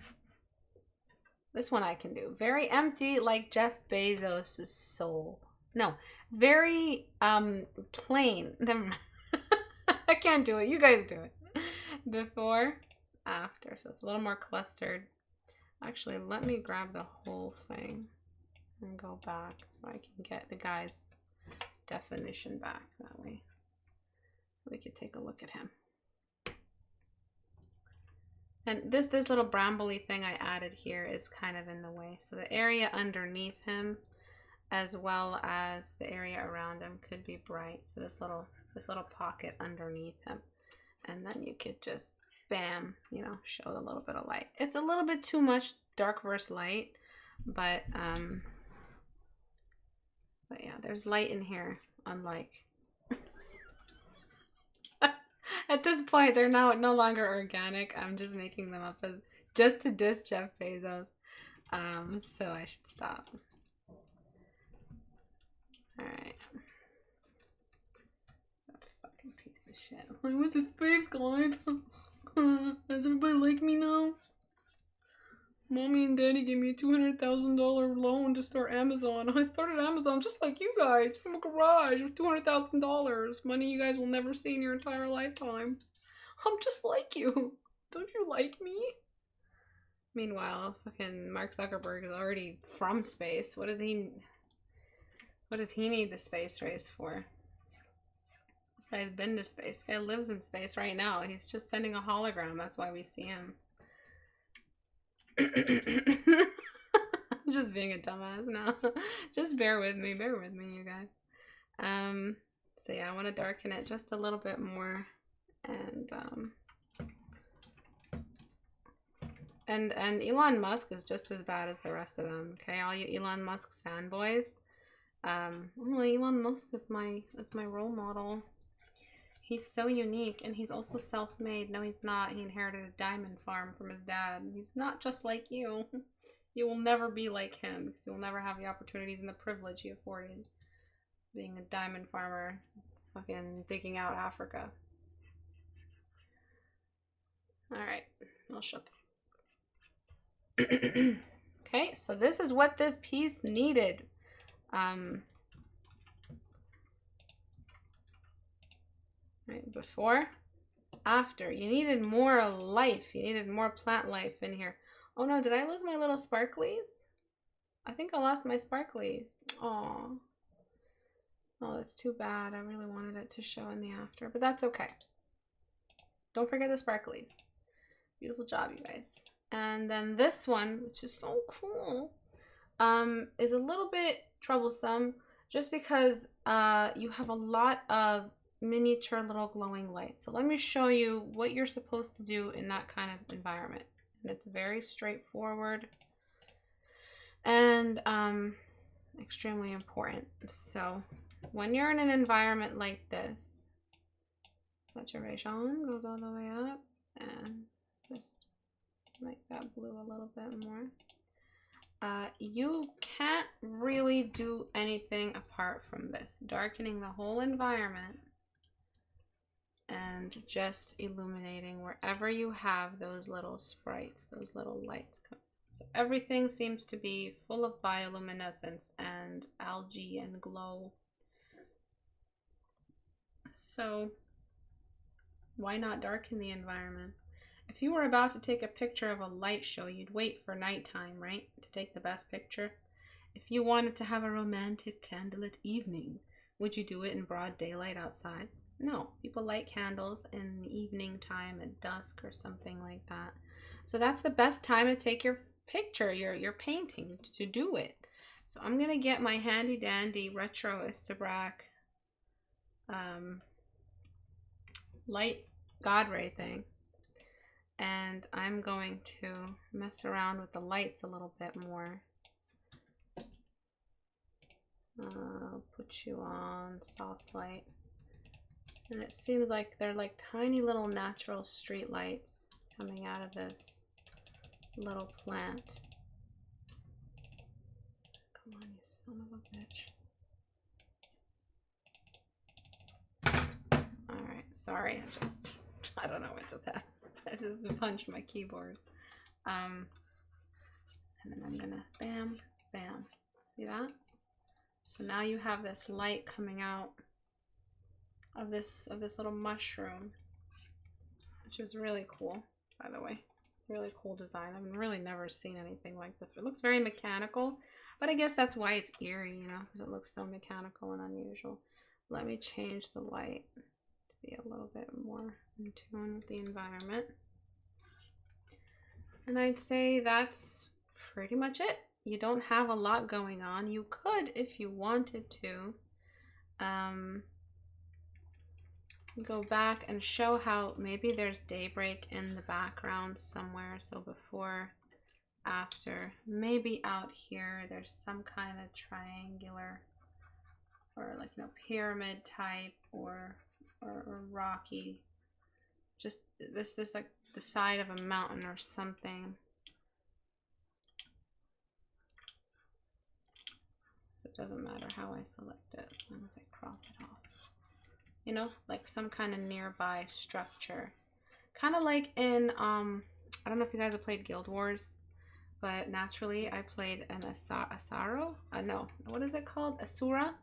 This one I can do very empty, like Jeff Bezos' soul. No, very plain. I can't do it. You guys do it. Before, after. So it's a little more clustered. Actually, let me grab the whole thing and go back so I can get the guy's definition back. That way we could take a look at him. And this little brambly thing I added here is kind of in the way. So the area underneath him, as well as the area around him, could be bright. So this little pocket underneath him, and then you could just bam, you know, show a little bit of light. It's a little bit too much dark versus light, but yeah, there's light in here. Unlike at this point, they're now no longer organic. I'm just making them up as just to diss Jeff Bezos. So I should stop. Alright. That fucking piece of shit. I'm with the space, guys. Does everybody like me now? Mommy and Daddy gave me a $200,000 loan to start Amazon. I started Amazon just like you guys, from a garage with $200,000. Money you guys will never see in your entire lifetime. I'm just like you. Don't you like me? Meanwhile, fucking Mark Zuckerberg is already from space. What does he need the space race for? This guy's been to space. This guy lives in space right now. He's just sending a hologram. That's why we see him. I'm just being a dumbass now. Just bear with me, you guys. So yeah, I want to darken it just a little bit more, and Elon Musk is just as bad as the rest of them. Okay, all you Elon Musk fanboys. Elon Musk is my role model. He's so unique, and he's also self-made. No, he's not. He inherited a diamond farm from his dad. He's not just like you. You will never be like him, because you will never have the opportunities and the privilege he afforded. Being a diamond farmer, fucking digging out Africa. Alright, I'll shut the... Okay, so this is what this piece needed. Right, before, after. You needed more life. You needed more plant life in here. Oh no, did I lose my little sparklies? I think I lost my sparklies. Aw. Oh, that's too bad. I really wanted it to show in the after, but that's okay. Don't forget the sparklies. Beautiful job, you guys. And then this one, which is so cool, is a little bit troublesome just because you have a lot of miniature little glowing lights. So let me show you what you're supposed to do in that kind of environment. And it's very straightforward and extremely important. So when you're in an environment like this, saturation goes all the way up and just make that blue a little bit more. You can't really do anything apart from this. Darkening the whole environment and just illuminating wherever you have those little sprites, those little lights. So everything seems to be full of bioluminescence and algae and glow. So why not darken the environment? If you were about to take a picture of a light show, you'd wait for nighttime, right? To take the best picture. If you wanted to have a romantic candlelit evening, would you do it in broad daylight outside? No, people light candles in the evening time at dusk or something like that. So that's the best time to take your picture, your painting, to do it. So I'm going to get my handy dandy retro Istebrak light God ray thing. And I'm going to mess around with the lights a little bit more. I'll put you on soft light. And it seems like they're like tiny little natural street lights coming out of this little plant. Come on, you son of a bitch. Alright, sorry, I don't know what just happened. I just punched my keyboard. And then I'm gonna bam, bam. See that? So now you have this light coming out of this little mushroom, which is really cool, by the way. Really cool design. I've really never seen anything like this. It looks very mechanical, but I guess that's why it's eerie, you know, because it looks so mechanical and unusual. Let me change the light to be a little bit more in tune with the environment. And I'd say that's pretty much it. You don't have a lot going on. You could, if you wanted to, go back and show how maybe there's daybreak in the background somewhere. So before, after, maybe out here there's some kind of triangular or like, you know, pyramid type or rocky, just this like the side of a mountain or something. So it doesn't matter how I select it as long as I crop it off. You know, like some kind of nearby structure. Kind of like in, I don't know if you guys have played Guild Wars, but naturally I played an Asaro? No, what is it called? Asura.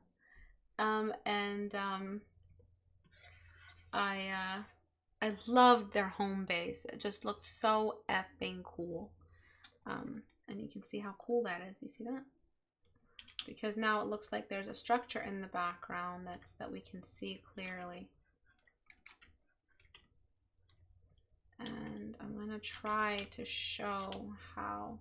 I loved their home base. It just looked so effing cool. And you can see how cool that is. You see that? Because now it looks like there's a structure in the background that we can see clearly. And I'm going to try to show how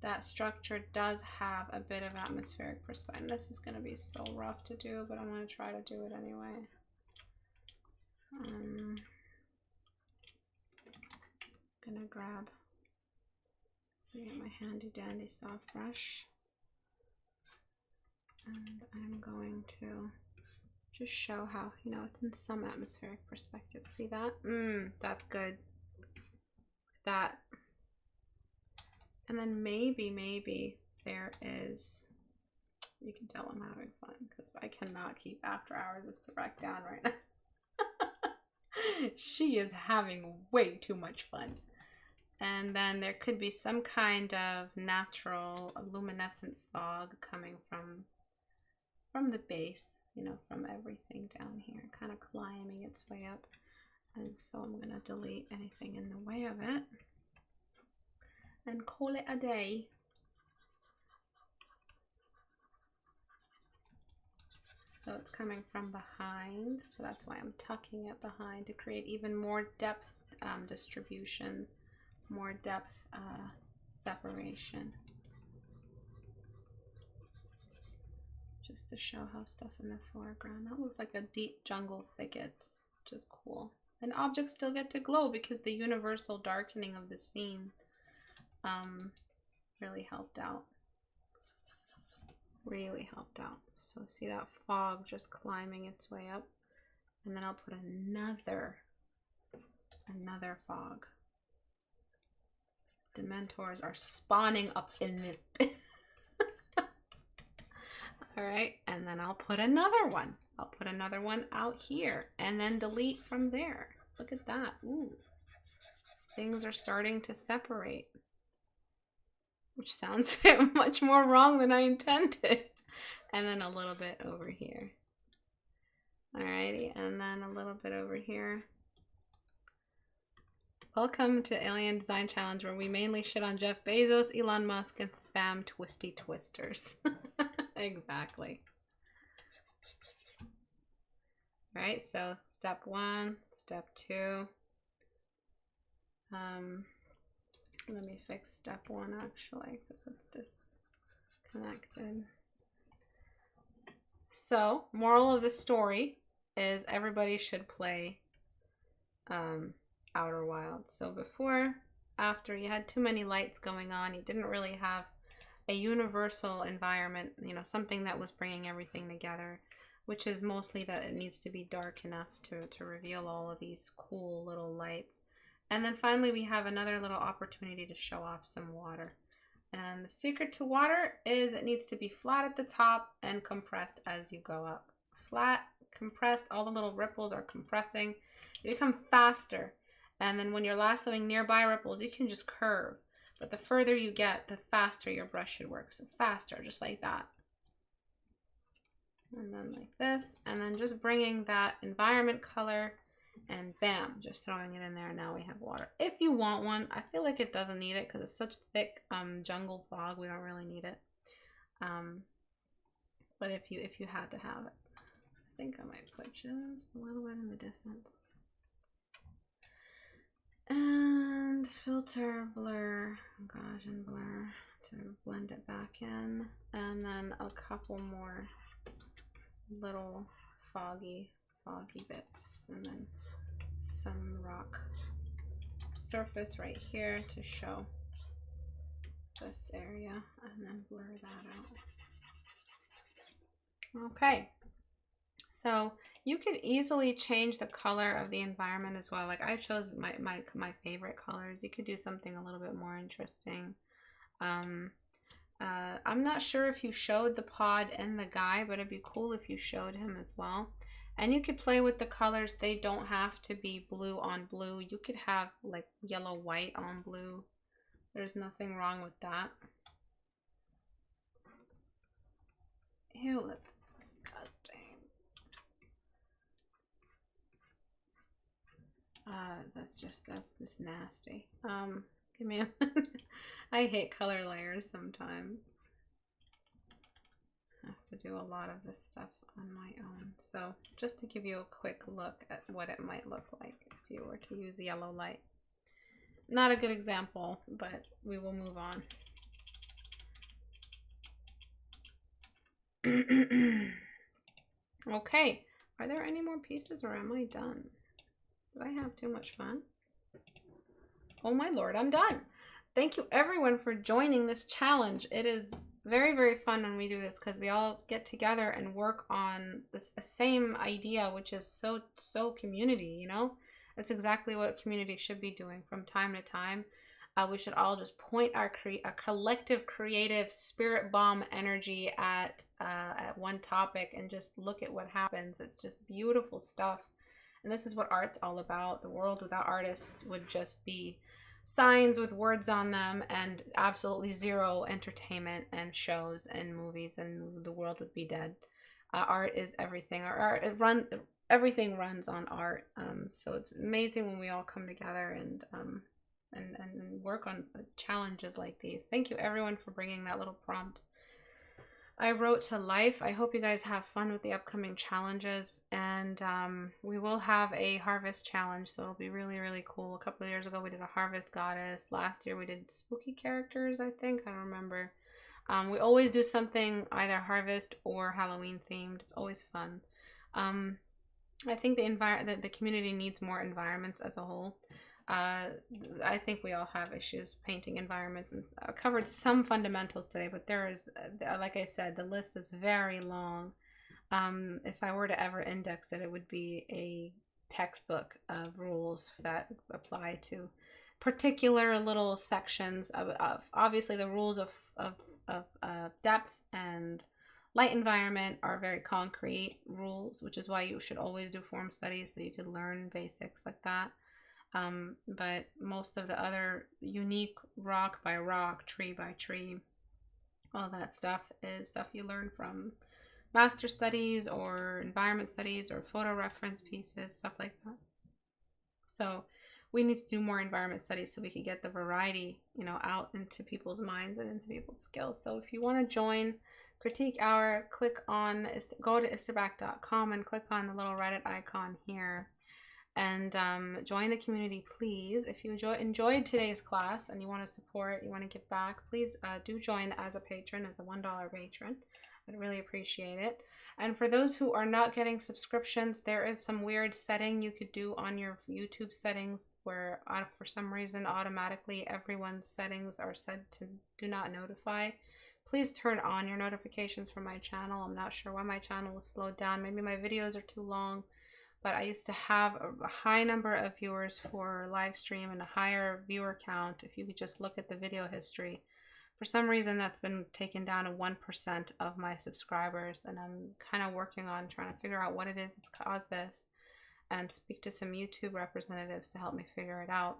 that structure does have a bit of atmospheric perspective. This is going to be so rough to do, but I'm going to try to do it anyway. I'm going to get my handy dandy soft brush. And I'm going to just show how, you know, it's in some atmospheric perspective. See that? That's good. That. And then maybe there is, you can tell I'm having fun because I cannot keep After Hours of Istebrak down right now. She is having way too much fun. And then there could be some kind of natural luminescent fog coming from the base, you know, from everything down here, kind of climbing its way up. And so I'm going to delete anything in the way of it and call it a day. So it's coming from behind, so that's why I'm tucking it behind to create even more depth distribution, more depth separation. Just to show how stuff in the foreground. That looks like a deep jungle thickets, which is cool. And objects still get to glow because the universal darkening of the scene really helped out. Really helped out. So see that fog just climbing its way up, and then I'll put another fog. Dementors are spawning up in this. All right, and then I'll put another one. I'll put another one out here and then delete from there. Look at that. Ooh, things are starting to separate, which sounds much more wrong than I intended. And then a little bit over here. Alrighty, and then a little bit over here. Welcome to Alien Design Challenge, where we mainly shit on Jeff Bezos, Elon Musk, and spam twisty twisters. Exactly. Alright, so step 1, step 2. Let me fix step 1 actually, because it's disconnected. So, moral of the story is everybody should play Outer Wilds. So before, after, you had too many lights going on. You didn't really have a universal environment, you know, something that was bringing everything together, which is mostly that it needs to be dark enough to reveal all of these cool little lights. And then finally, we have another little opportunity to show off some water. And the secret to water is it needs to be flat at the top and compressed as you go up. Flat, compressed, all the little ripples are compressing. They become faster. And then when you're lassoing nearby ripples, you can just curve. But the further you get, the faster your brush should work. So faster, just like that. And then like this. And then just bringing that environment color and bam, just throwing it in there. Now we have water. If you want one, I feel like it doesn't need it because it's such thick jungle fog. We don't really need it. But if you had to have it, I think I might put just a little bit in the distance. And filter, blur, Gaussian blur to blend it back in. And then a couple more little foggy bits, and then some rock surface right here to show this area, and then blur that out. Okay, so you could easily change the color of the environment as well. Like I chose my favorite colors. You could do something a little bit more interesting. I'm not sure if you showed the pod and the guy, but it'd be cool if you showed him as well. And you could play with the colors. They don't have to be blue on blue. You could have like yellow white on blue. There's nothing wrong with that. Ew, that's disgusting. That's just nasty. Give me a I hate color layers sometimes. I have to do a lot of this stuff on my own. So just to give you a quick look at what it might look like if you were to use yellow light. Not a good example, but we will move on. Okay, are there any more pieces or am I done? Did I have too much fun? Oh my lord, I'm done. Thank you everyone for joining this challenge. It is very, very fun when we do this because we all get together and work on this same idea, which is so community, you know? That's exactly what community should be doing from time to time. We should all just point our collective creative spirit bomb energy at one topic and just look at what happens. It's just beautiful stuff. And this is what art's all about. The world without artists would just be signs with words on them and absolutely zero entertainment and shows and movies, and the world would be dead. Art is everything. Everything runs on art. So it's amazing when we all come together and work on challenges like these. Thank you everyone for bringing that little prompt I wrote to life. I hope you guys have fun with the upcoming challenges, and we will have a harvest challenge, so it'll be really, really cool. A couple of years ago we did a harvest goddess. Last year we did spooky characters, I think. I don't remember. We always do something either harvest or Halloween themed. It's always fun. I think the community needs more environments as a whole. I think we all have issues painting environments, and I covered some fundamentals today, but there is, like I said, the list is very long. If I were to ever index it, it would be a textbook of rules that apply to particular little sections of obviously the rules of depth and light environment are very concrete rules, which is why you should always do form studies so you could learn basics like that. But most of the other unique rock by rock, tree by tree, all that stuff is stuff you learn from master studies or environment studies or photo reference pieces, stuff like that. So we need to do more environment studies so we can get the variety, out into people's minds and into people's skills. So if you want to join Critique Hour, go to Istebrak.com and click on the little Reddit icon here. And join the community, please. If you enjoyed today's class and you want to support, you want to give back, please do join as a patron, as a $1 patron. I'd really appreciate it. And for those who are not getting subscriptions, there is some weird setting you could do on your YouTube settings where for some reason automatically everyone's settings are set to do not notify. Please turn on your notifications for my channel. I'm not sure why my channel is slowed down. Maybe my videos are too long. But I used to have a high number of viewers for live stream and a higher viewer count if you could just look at the video history. For some reason, that's been taken down to 1% of my subscribers, and I'm kind of working on trying to figure out what it is that's caused this and speak to some YouTube representatives to help me figure it out.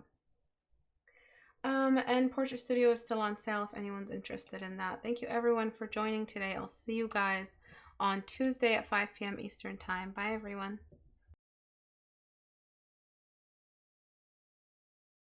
And Portrait Studio is still on sale if anyone's interested in that. Thank you everyone for joining today. I'll see you guys on Tuesday at 5 p.m. Eastern Time. Bye everyone.